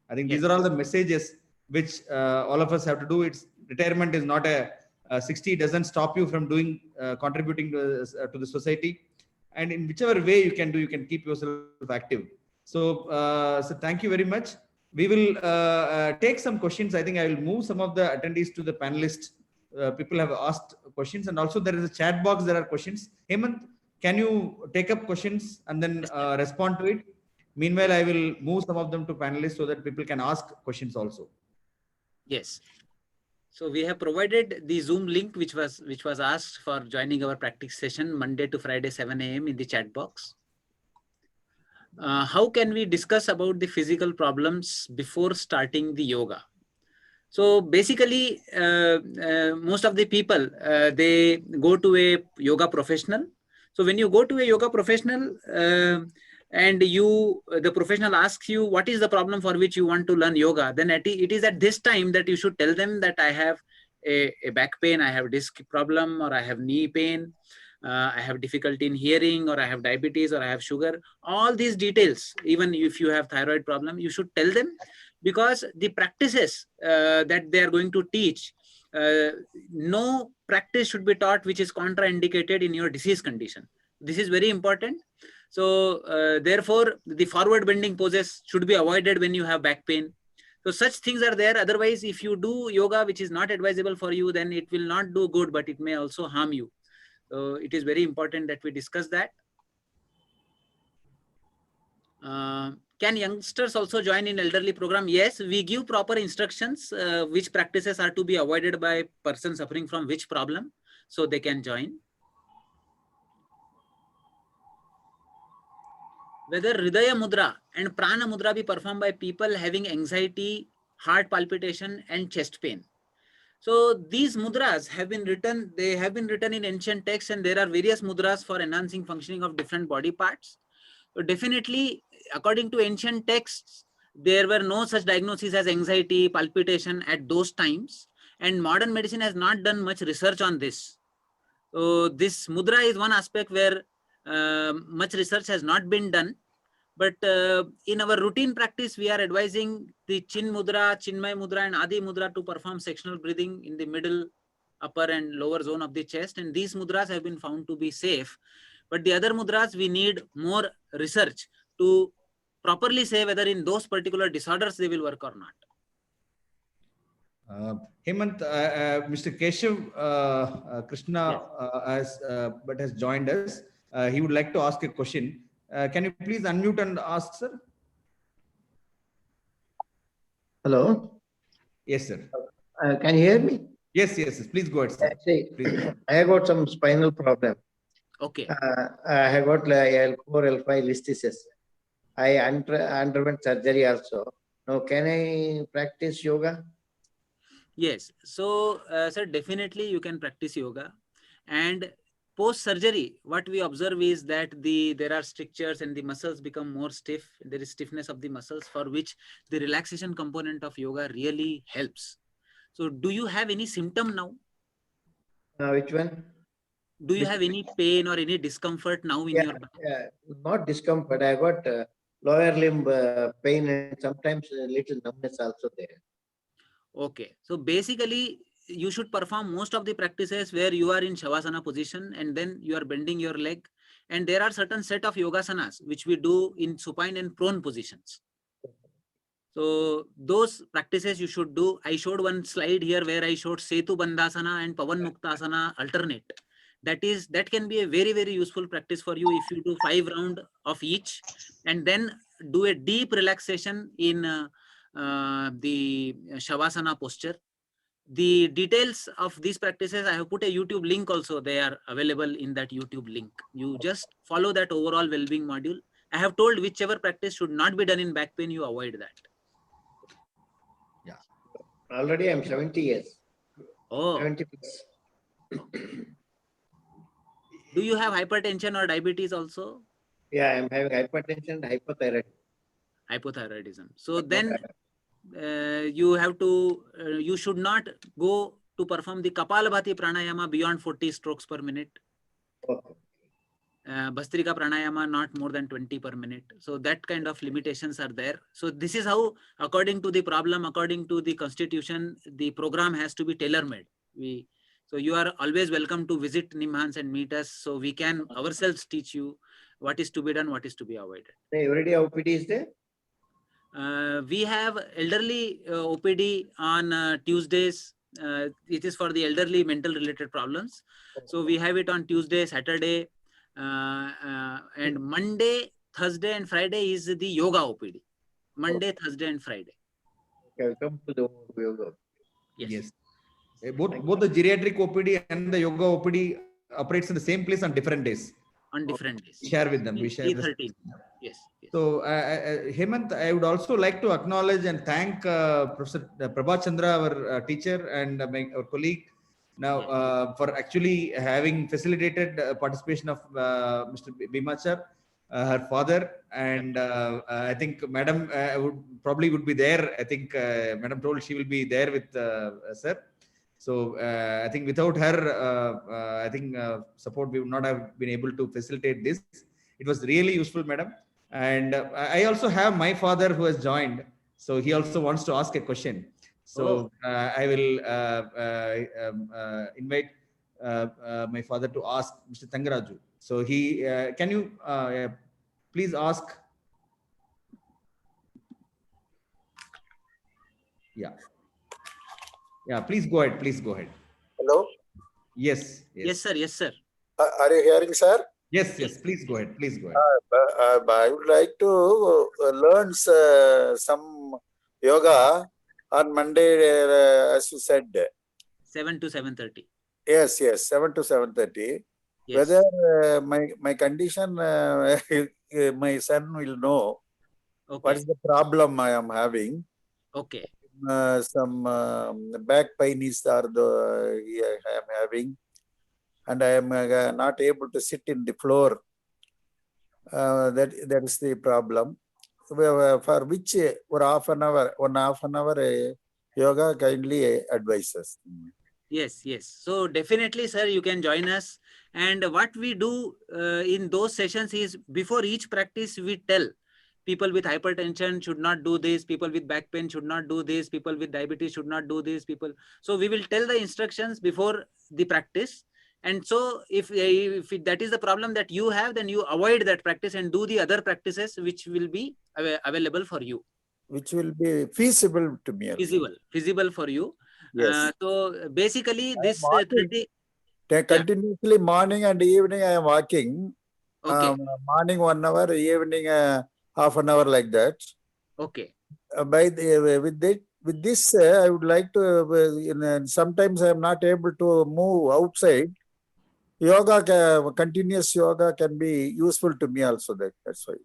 I think these are all the messages which all of us have to do. It's retirement is not a 60 doesn't stop you from doing contributing to the society, and in whichever way you can do, you can keep yourself active. So so thank you very much. We will take some questions. I think I will move some of the attendees to the panelists. People have asked questions, and also there is a chat box. There are questions. Hemant, can you take up questions and then respond to it? Meanwhile, I will move some of them to panelists so that people can ask questions also. Yes. So we have provided the Zoom link which was asked for joining our practice session Monday to Friday 7 a.m. in the chat box. How can we discuss about the physical problems before starting the yoga? So basically, most of the people, they go to a yoga professional. So when you go to a yoga professional and the professional asks you, what is the problem for which you want to learn yoga? Then it is at this time that you should tell them that I have a back pain, I have disc problem, or I have knee pain, I have difficulty in hearing, or I have diabetes, or I have sugar. All these details, even if you have thyroid problem, you should tell them, because the practices that they are going to teach, no practice should be taught which is contraindicated in your disease condition. This is very important. So therefore, the forward bending poses should be avoided when you have back pain. So such things are there. Otherwise, if you do yoga which is not advisable for you, then it will not do good, but it may also harm you. So it is very important that we discuss that. Can youngsters also join in elderly program? Yes, we give proper instructions which practices are to be avoided by person suffering from which problem, so they can join. Whether Hridaya Mudra and Prana Mudra be performed by people having anxiety, heart palpitation, and chest pain. So these mudras have been written, they have been written in ancient texts, and there are various mudras for enhancing functioning of different body parts. So definitely, according to ancient texts, there were no such diagnoses as anxiety, palpitation at those times, and modern medicine has not done much research on this. So this mudra is one aspect where much research has not been done. But in our routine practice, we are advising the Chin Mudra, Chinmay Mudra, and Adi Mudra to perform sectional breathing in the middle, upper, and lower zone of the chest. And these mudras have been found to be safe. But the other mudras, we need more research to properly say whether in those particular disorders they will work or not. Hemant, Mr. Keshav Krishna has joined us. He would like to ask a question. Can you please unmute and ask, sir? Hello. Yes, sir. Can you hear me? Yes. Please go ahead, sir. Actually, I have got some spinal problem. Okay. I have got L4, L5 listhesis. I underwent surgery also. Now, can I practice yoga? Yes. So, sir, definitely you can practice yoga. And post surgery, what we observe is that there are strictures and the muscles become more stiff. There is stiffness of the muscles, for which the relaxation component of yoga really helps. So do you have any symptom now? Which one? Do you have any pain or any discomfort now in your back? Yeah, not discomfort. I got lower limb pain and sometimes a little numbness also there. Okay. So basically, you should perform most of the practices where you are in Shavasana position and then you are bending your leg. And there are certain set of yogasanas which we do in supine and prone positions. So those practices you should do. I showed one slide here where I showed Setu Bandhasana and Pavan Muktasana alternate. That can be a very, very useful practice for you if you do 5 rounds of each and then do a deep relaxation in the Shavasana posture. The details of these practices, I have put a YouTube link also. They are available in that YouTube link. You just follow that overall well-being module. I have told whichever practice should not be done in back pain, you avoid that. Already I'm 70 years. Oh. 70 plus. Do you have hypertension or diabetes also? Yeah, I'm having hypertension, hypothyroid. Hypothyroidism. So then you have to, you should not go to perform the Kapalabhati pranayama beyond 40 strokes per minute. Okay. Bhastrika pranayama not more than 20 per minute. So that kind of limitations are there. So this is how, according to the problem, according to the constitution, the program has to be tailor-made. So you are always welcome to visit NIMHANS and meet us, so we can ourselves teach you what is to be done, what is to be avoided. Every day OPD is there? We have elderly OPD on Tuesdays. It is for the elderly mental related problems. So we have it on Tuesday, Saturday, and Monday, Thursday and Friday is the yoga OPD. Monday, Thursday and Friday. Okay, come to the yoga. Yes. Both the geriatric OPD and the yoga OPD operates in the same place on different days. On different days. We share with them. We share. 13. Yes. So, Hemant, I would also like to acknowledge and thank Professor Prabha Chandra, our teacher, and our colleague, now for actually having facilitated participation of Mr. Bhimachar, her father, and I think Madam would be there. I think Madam told she will be there with sir. So I think without her, I think support, we would not have been able to facilitate this. It was really useful, Madam. And I also have my father who has joined. So he also wants to ask a question. So I will invite my father to ask Mr. Tangaraju. So he, can you please ask? Yeah. Yeah, please go ahead. Please go ahead. Hello? Yes, sir. Yes, sir. Are you hearing, sir? Yes, yes. Please go ahead. Please go ahead. I would like to learn some yoga on Monday, as you said. 7 to 7:30. Yes, 7 to 7:30. Yes. Whether my condition, my son will know what is the problem I am having. Okay. Some back pain is I am having, and I am not able to sit in the floor. That is the problem. For which 1.5 hour yoga kindly advises. Yes. So definitely, sir, you can join us. And what we do in those sessions is, before each practice, we tell people with hypertension should not do this, people with back pain should not do this, people with diabetes should not do this, So we will tell the instructions before the practice. And so if that is the problem that you have, then you avoid that practice and do the other practices which will be available for you. Which will be feasible to me. Feasible for you. Yes. So basically this continuously morning and evening I am walking. Okay. Morning 1 hour, evening half an hour, like that. Okay. With this, I would like to. Sometimes I am not able to move outside. Yoga, continuous yoga, can be useful to me also. That's why.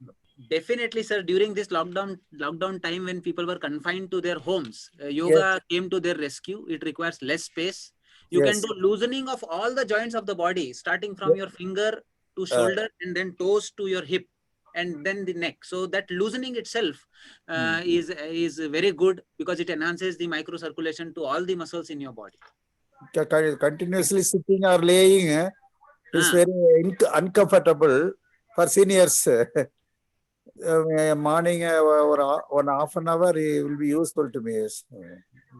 Definitely, sir. During this lockdown time, when people were confined to their homes, yoga came to their rescue. It requires less space. You Yes. can do loosening of all the joints of the body, starting from your finger to shoulder and then toes to your hip and then the neck. So that loosening itself is very good because it enhances the microcirculation to all the muscles in your body. Continuously sitting or laying is very uncomfortable for seniors. Morning or 1/2 an hour will be useful to me. Yes.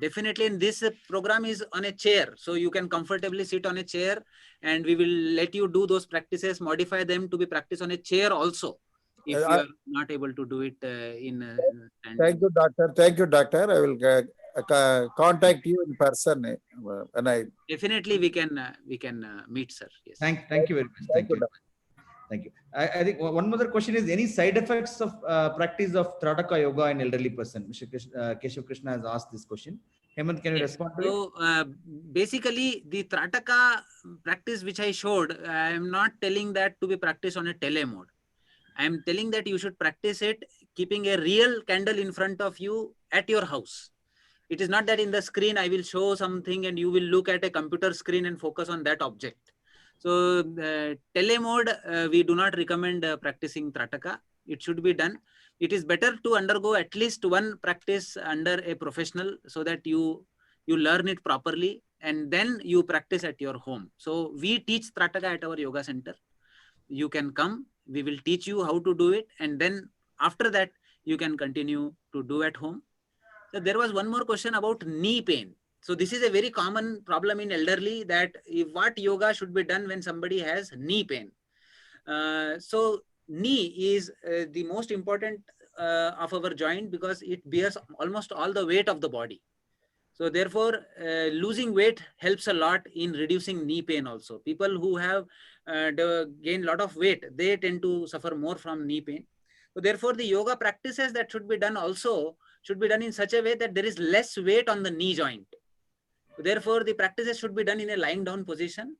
Definitely, and this program is on a chair, so you can comfortably sit on a chair, and we will let you do those practices, modify them to be practiced on a chair also, if you are not able to do it in standing. Thank you, doctor. Thank you, doctor. I will contact you in person when I. Definitely, we can meet, sir. Yes. Thank you very much. Thank you. Thank you. I think one other question is, any side effects of practice of Trataka yoga in elderly person? Mr. Keshav Krishna has asked this question. Hemant, can you respond to it? So basically, the Trataka practice which I showed, I am not telling that to be practiced on a tele mode. I am telling that you should practice it keeping a real candle in front of you at your house. It is not that in the screen I will show something and you will look at a computer screen and focus on that object. So tele mode, we do not recommend practicing Trataka. It should be done. It is better to undergo at least one practice under a professional so that you learn it properly and then you practice at your home. So we teach Trataka at our yoga center. You can come, we will teach you how to do it, and then after that you can continue to do at home. So there was one more question about knee pain. So this is a very common problem in elderly, that what yoga should be done when somebody has knee pain. So knee is the most important of our joint because it bears almost all the weight of the body. So therefore, losing weight helps a lot in reducing knee pain also. People who have gained a lot of weight, they tend to suffer more from knee pain. So therefore, the yoga practices that should be done also should be done in such a way that there is less weight on the knee joint. Therefore, the practices should be done in a lying down position.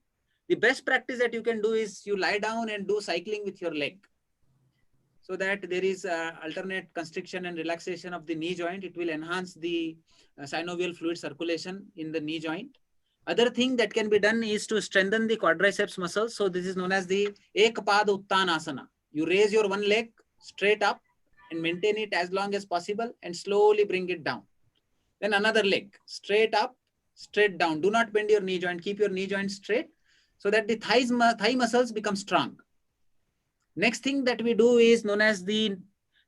The best practice that you can do is you lie down and do cycling with your leg, so that there is alternate constriction and relaxation of the knee joint. It will enhance the synovial fluid circulation in the knee joint. Other thing that can be done is to strengthen the quadriceps muscles. So this is known as the Ekpada Uttanasana. You raise your one leg straight up and maintain it as long as possible and slowly bring it down. Then another leg, straight up, straight down. Do not bend your knee joint. Keep your knee joint straight so that the thigh muscles become strong. Next thing that we do is known as the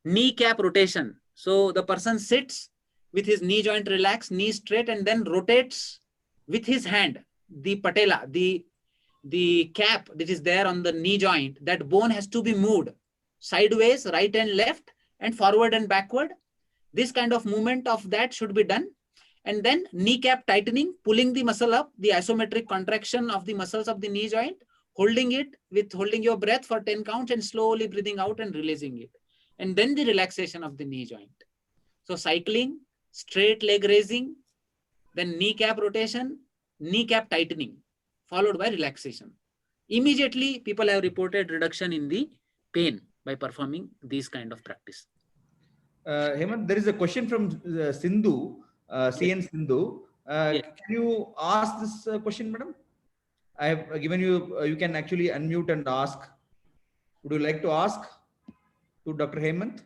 kneecap rotation. So the person sits with his knee joint relaxed, knee straight, and then rotates with his hand, the patella, the cap that is there on the knee joint, that bone has to be moved sideways, right and left, and forward and backward. This kind of movement of that should be done. And then kneecap tightening, pulling the muscle up, the isometric contraction of the muscles of the knee joint, holding it with holding your breath for 10 counts and slowly breathing out and releasing it. And then the relaxation of the knee joint. So cycling, straight leg raising, then kneecap rotation, kneecap tightening, followed by relaxation. Immediately, people have reported reduction in the pain by performing these kind of practice. Hemant, there is a question from Sindhu, CN Sindhu. Can you ask this question, madam? I have given you, you can actually unmute and ask. Would you like to ask to Dr. Hemant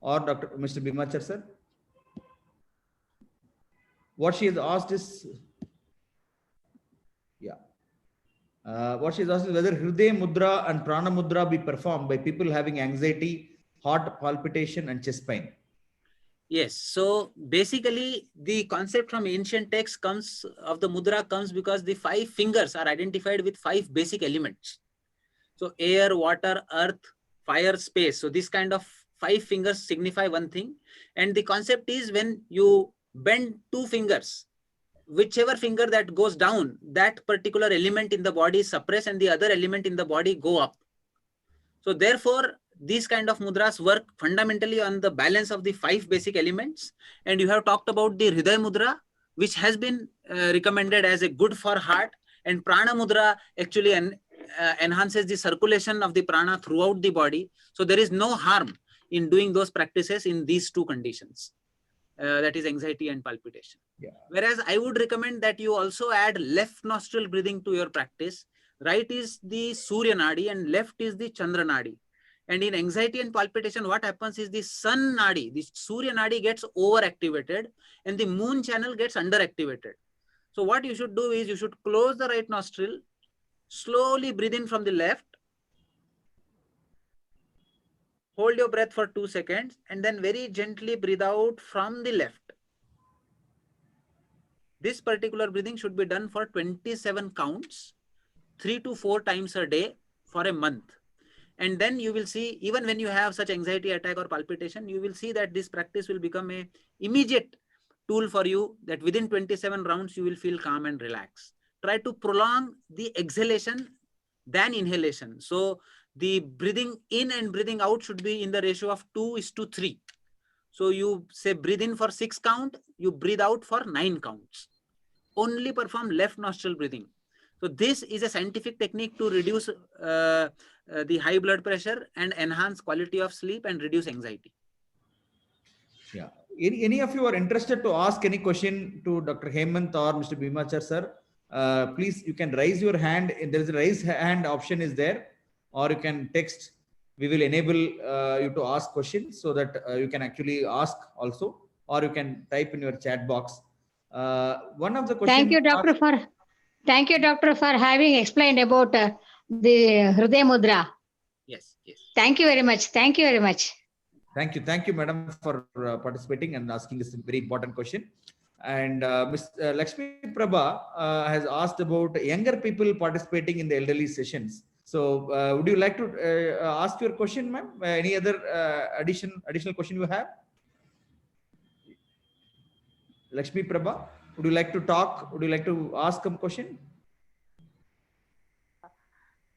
or Mr. Bhimachar, sir? What she has asked is, what she has asked is whether Hriday Mudra and Prana Mudra be performed by people having anxiety, heart palpitation, and chest pain. Yes. So basically, the concept from ancient texts comes of the mudra comes because the 5 fingers are identified with 5 basic elements. So air, water, earth, fire, space. So this kind of 5 fingers signify one thing. And the concept is when you bend 2 fingers, whichever finger that goes down, that particular element in the body is suppressed and the other element in the body go up. So therefore, these kind of mudras work fundamentally on the balance of the 5 basic elements. And you have talked about the Hriday Mudra, which has been recommended as a good for heart. And Prana Mudra actually enhances the circulation of the prana throughout the body. So there is no harm in doing those practices in these 2 conditions. That is anxiety and palpitation. Yeah. Whereas I would recommend that you also add left nostril breathing to your practice. Right is the Surya Nadi and left is the Chandra Nadi. And in anxiety and palpitation, what happens is the Sun Nadi, the Surya Nadi gets overactivated and the moon channel gets underactivated. So what you should do is you should close the right nostril, slowly breathe in from the left, hold your breath for 2 seconds, and then very gently breathe out from the left. This particular breathing should be done for 27 counts, 3 to 4 times a day for a month. And then you will see, even when you have such anxiety attack or palpitation, you will see that this practice will become a immediate tool for you, that within 27 rounds, you will feel calm and relaxed. Try to prolong the exhalation than inhalation. So the breathing in and breathing out should be in the ratio of 2:3. So you say breathe in for 6 count, you breathe out for 9 counts. Only perform left nostril breathing. So this is a scientific technique to reduce the high blood pressure and enhance quality of sleep and reduce anxiety. Yeah. Any of you are interested to ask any question to Dr. Hemant or Mr. Bhimachar sir? Please, you can raise your hand. There is a raise hand option is there, or you can text. We will enable you to ask questions so that you can actually ask also, or you can type in your chat box. One of the questions. Thank you, doctor, for having explained about the Hriday Mudra. Yes, yes. Thank you very much. Thank you very much. Thank you, madam, for participating and asking this very important question. And Ms. Lakshmi Prabha has asked about younger people participating in the elderly sessions. So, would you like to ask your question, ma'am? Any other additional question you have? Lakshmi Prabha, would you like to talk? Would you like to ask a question?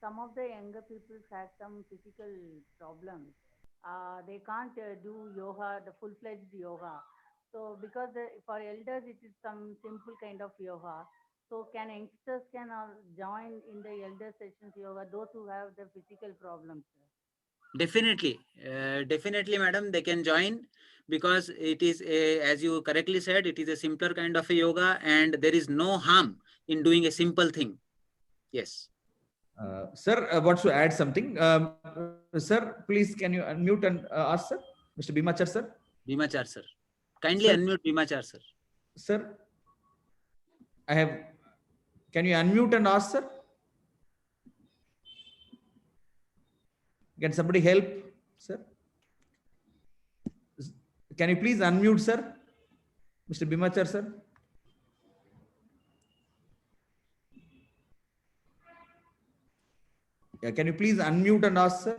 Some of the younger people have some physical problems. They can't do yoga, the full-fledged yoga. So because for elders, it is some simple kind of yoga. So can youngsters join in the elder sessions yoga, those who have the physical problems? Definitely, definitely, madam, they can join, because it is, as you correctly said, it is a simpler kind of a yoga and there is no harm in doing a simple thing. Yes. Sir, wants to add something. Sir, please, can you unmute and ask, sir? Mr. Bhimachar, sir. Bhimachar, sir. Kindly Sir. unmute Bhimachar, sir. Sir, can you unmute and ask, sir? Can somebody help, sir? Can you please unmute, sir? Mr. Bhimachar, sir. Yeah, can you please unmute and ask, sir?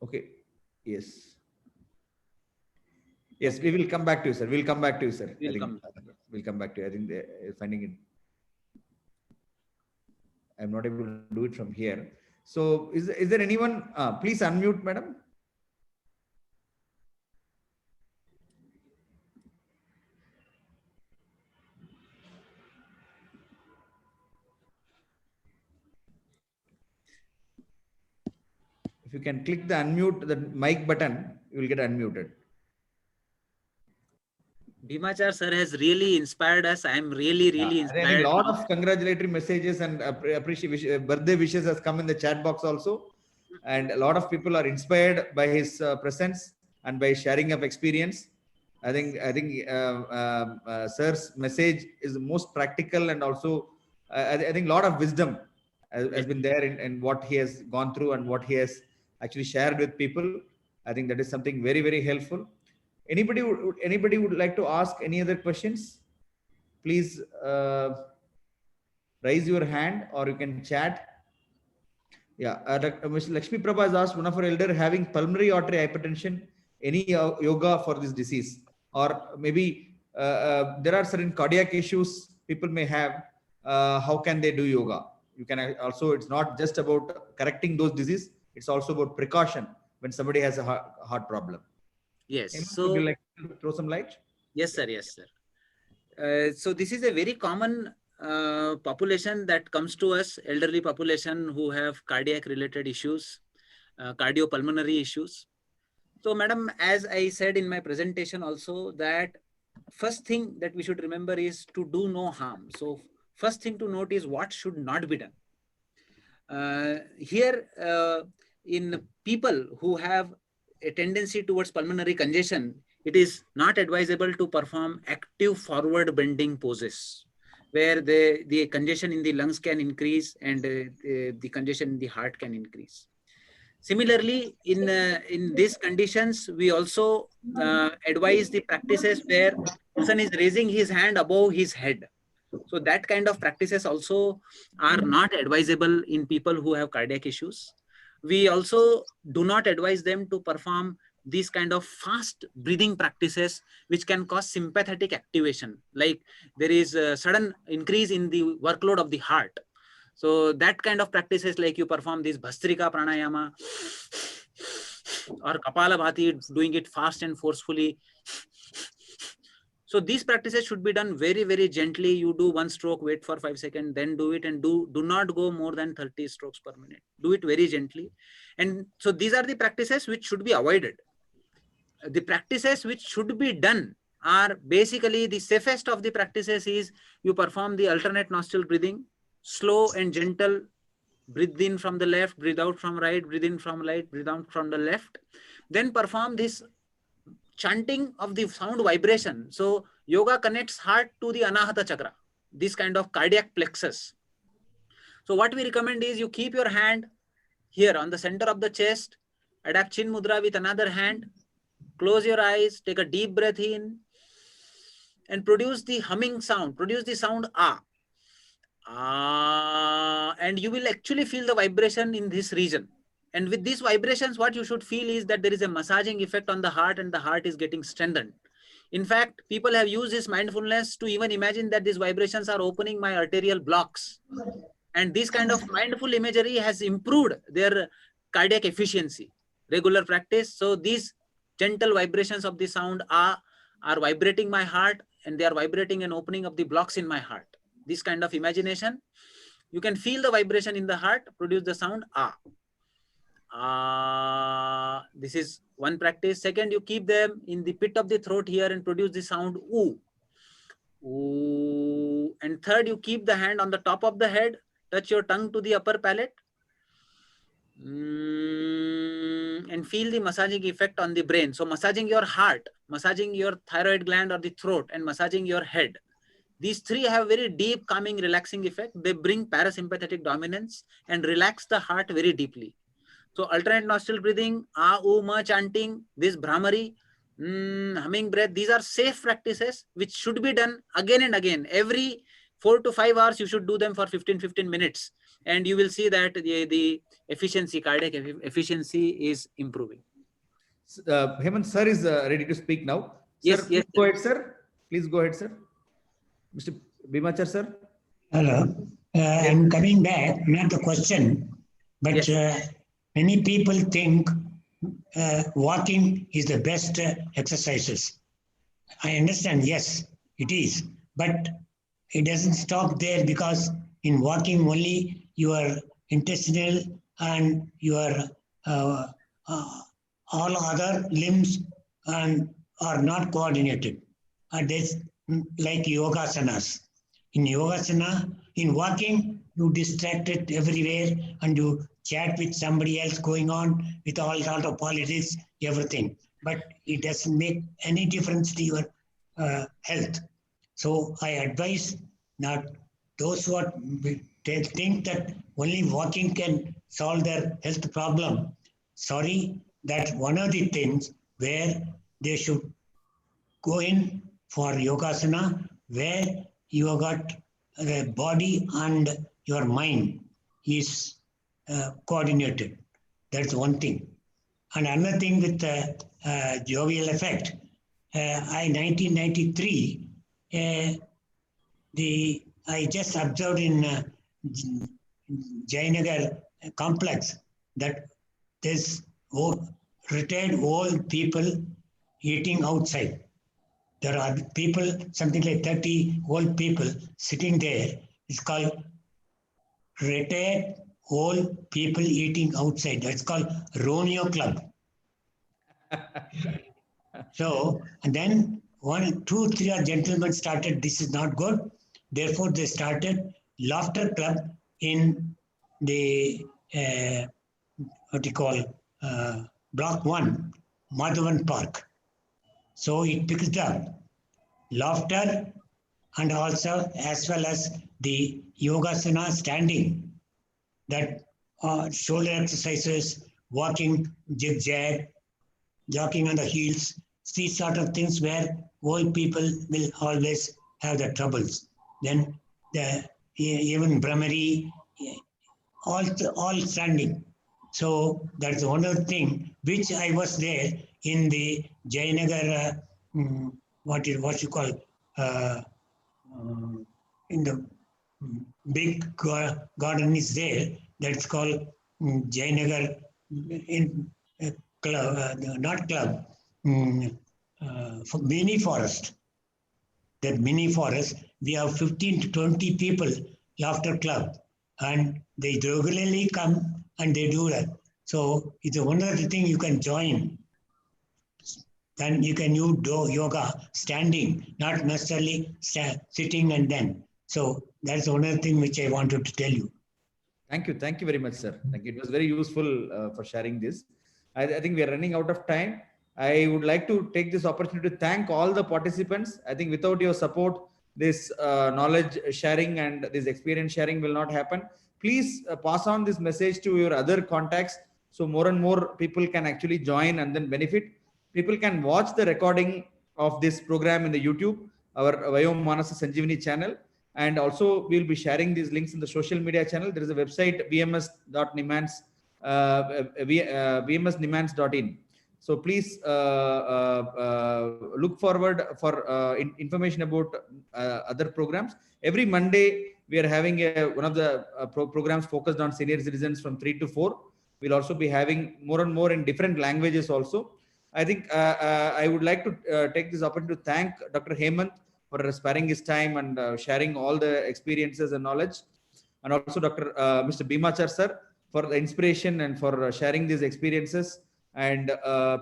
Okay. Yes. Yes, we will come back to you, sir. We'll come back to you, sir. We'll come back to you. I think they're finding it. I'm not able to do it from here. So is there anyone? Please unmute, madam. If you can click the unmute, the mic button, you will get unmuted. Bhimachar sir has really inspired us. I am really inspired. A lot of congratulatory messages and appreciation, birthday wishes has come in the chat box also. And a lot of people are inspired by his presence and by sharing of experience. I think sir's message is the most practical, and also I think a lot of wisdom has been there in what he has gone through and what he has actually shared with people. I think that is something very, very helpful. Anybody would like to ask any other questions? Please raise your hand, or you can chat. Yeah, Ms. Lakshmi Prabha has asked, one of our elder having pulmonary artery hypertension, any yoga for this disease? Or maybe there are certain cardiac issues people may have. How can they do yoga? You can also, it's not just about correcting those diseases, it's also about precaution when somebody has a heart problem. Yes. So, would you like to throw some light? Yes, sir. Yes, sir. So this is a very common population that comes to us, elderly population who have cardiac related issues, cardiopulmonary issues. So, madam, as I said in my presentation also, that first thing that we should remember is to do no harm. So, first thing to note is what should not be done. Here, in people who have a tendency towards pulmonary congestion, it is not advisable to perform active forward bending poses, where the congestion in the lungs can increase and the congestion in the heart can increase. Similarly, in these conditions, we also advise the practices where person is raising his hand above his head. So that kind of practices also are not advisable in people who have cardiac issues. We also do not advise them to perform these kind of fast breathing practices, which can cause sympathetic activation. Like there is a sudden increase in the workload of the heart. So that kind of practices, like you perform this Bhastrika Pranayama or Kapalabhati, doing it fast and forcefully. So these practices should be done very, very gently. You do one stroke, wait for 5 seconds, then do it, and do not go more than 30 strokes per minute. Do it very gently. And so these are the practices which should be avoided. The practices which should be done are basically the safest of the practices is you perform the alternate nostril breathing, slow and gentle. Breathe in from the left, breathe out from right, breathe in from right, breathe out from the left. Then perform this chanting of the sound vibration. So yoga connects heart to the Anahata chakra, this kind of cardiac plexus. So what we recommend is you keep your hand here on the center of the chest, adapt chin mudra with another hand, close your eyes, take a deep breath in and produce the humming sound, produce the sound ah. And you will actually feel the vibration in this region. And with these vibrations, what you should feel is that there is a massaging effect on the heart and the heart is getting strengthened. In fact, people have used this mindfulness to even imagine that these vibrations are opening my arterial blocks. And this kind of mindful imagery has improved their cardiac efficiency. Regular practice. So these gentle vibrations of the sound are vibrating my heart, and they are vibrating and opening up the blocks in my heart. This kind of imagination, you can feel the vibration in the heart, produce the sound ah. This is one practice. Second, you keep them in the pit of the throat here and produce the sound oo. Ooh. And third, you keep the hand on the top of the head, touch your tongue to the upper palate, and feel the massaging effect on the brain. So massaging your heart, massaging your thyroid gland or the throat, and massaging your head. These three have very deep calming, relaxing effect. They bring parasympathetic dominance and relax the heart very deeply. So alternate nostril breathing, ah, oo, ma chanting, this Brahmari, humming breath, these are safe practices which should be done again and again. Every 4 to 5 hours, you should do them for 15 minutes. And you will see that the efficiency, cardiac efficiency is improving. Hemant sir is ready to speak now. Yes, Sir, yes. Go ahead, sir. Please go ahead, sir. Mr. Bhimachar, sir. Hello. I'm coming back, not the question, but Yes. Many people think walking is the best exercises. I understand, yes, it is, but it doesn't stop there, because in walking only your intestinal and your all other limbs are not coordinated. That's like yogasanas. In yogasana, in walking, you distracted everywhere and you chat with somebody else going on with all sort of politics, everything. But it doesn't make any difference to your health. So I advise not those who are, they think that only walking can solve their health problem. Sorry, that's one of the things where they should go in for yogasana, where you got the body and your mind is coordinated. That's one thing. And another thing with the jovial effect, 1993, I just observed in Jayanagar complex that there's retired old people eating outside. There are people, something like 30 old people sitting there. It's called retired old people eating outside. That's called Romeo Club. So, and then one, two, three gentlemen started, this is not good. Therefore, they started laughter club in the, what you call, block 1, Madhavan Park. So it picked up laughter and also as well as the yogasana standing, that shoulder exercises, walking zigzag, jogging on the heels, these sort of things where old people will always have the troubles. Then even Brahmari, all standing. So that's one other thing which I was there in the Jayanagar, what you call, in the big garden is there. That's called Jayanagar in club, not club, mini forest. That mini forest, we have 15 to 20 people laughter club, and they regularly come and they do that. So it's one of the things you can join. Then you can do yoga standing, not necessarily sitting and then. So that's one of the things which I wanted to tell you. Thank you. Thank you very much, sir. Thank you. It was very useful for sharing this. I think we are running out of time. I would like to take this opportunity to thank all the participants. I think without your support, this knowledge sharing and this experience sharing will not happen. Please pass on this message to your other contacts, so more and more people can actually join and then benefit. People can watch the recording of this program in the YouTube, our Vayom Manasa Sanjeevani channel. And also we'll be sharing these links in the social media channel. There is a website, vms.nimans.in. So please look forward for information about other programs. Every Monday, we are having one of the programs focused on senior citizens from 3 to 4. We'll also be having more and more in different languages also. I think I would like to take this opportunity to thank Dr. Hemant for sparing his time and sharing all the experiences and knowledge. And also Mr. Bhimachar sir for the inspiration and for sharing these experiences, and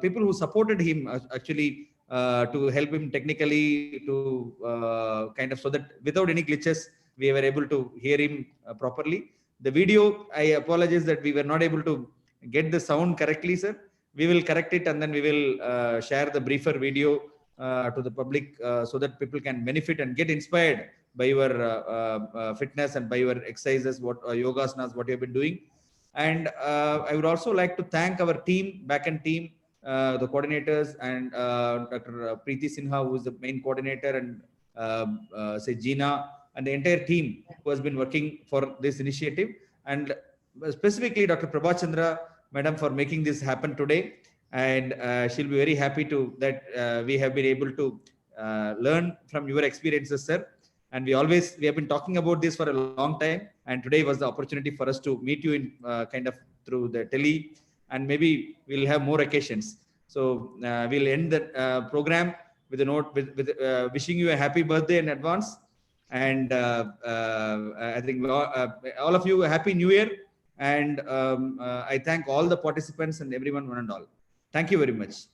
people who supported him actually to help him technically to kind of, so that without any glitches, we were able to hear him properly. The video, I apologize that we were not able to get the sound correctly, sir. We will correct it and then we will share the briefer video to the public so that people can benefit and get inspired by your fitness and by your exercises, what yogasanas, what you have been doing. And I would also like to thank our team, backend team, the coordinators, and Dr. Preeti Sinha, who is the main coordinator, and say Gina, and the entire team who has been working for this initiative, and specifically Dr. Prabha Chandra, madam, for making this happen today. And she'll be very happy to that we have been able to learn from your experiences, sir. And we have been talking about this for a long time, and today was the opportunity for us to meet you in kind of through the tele, and maybe we'll have more occasions. So we'll end the program with a note with wishing you a happy birthday in advance, and I think all of you a happy new year. And I thank all the participants and everyone, one and all. Thank you very much.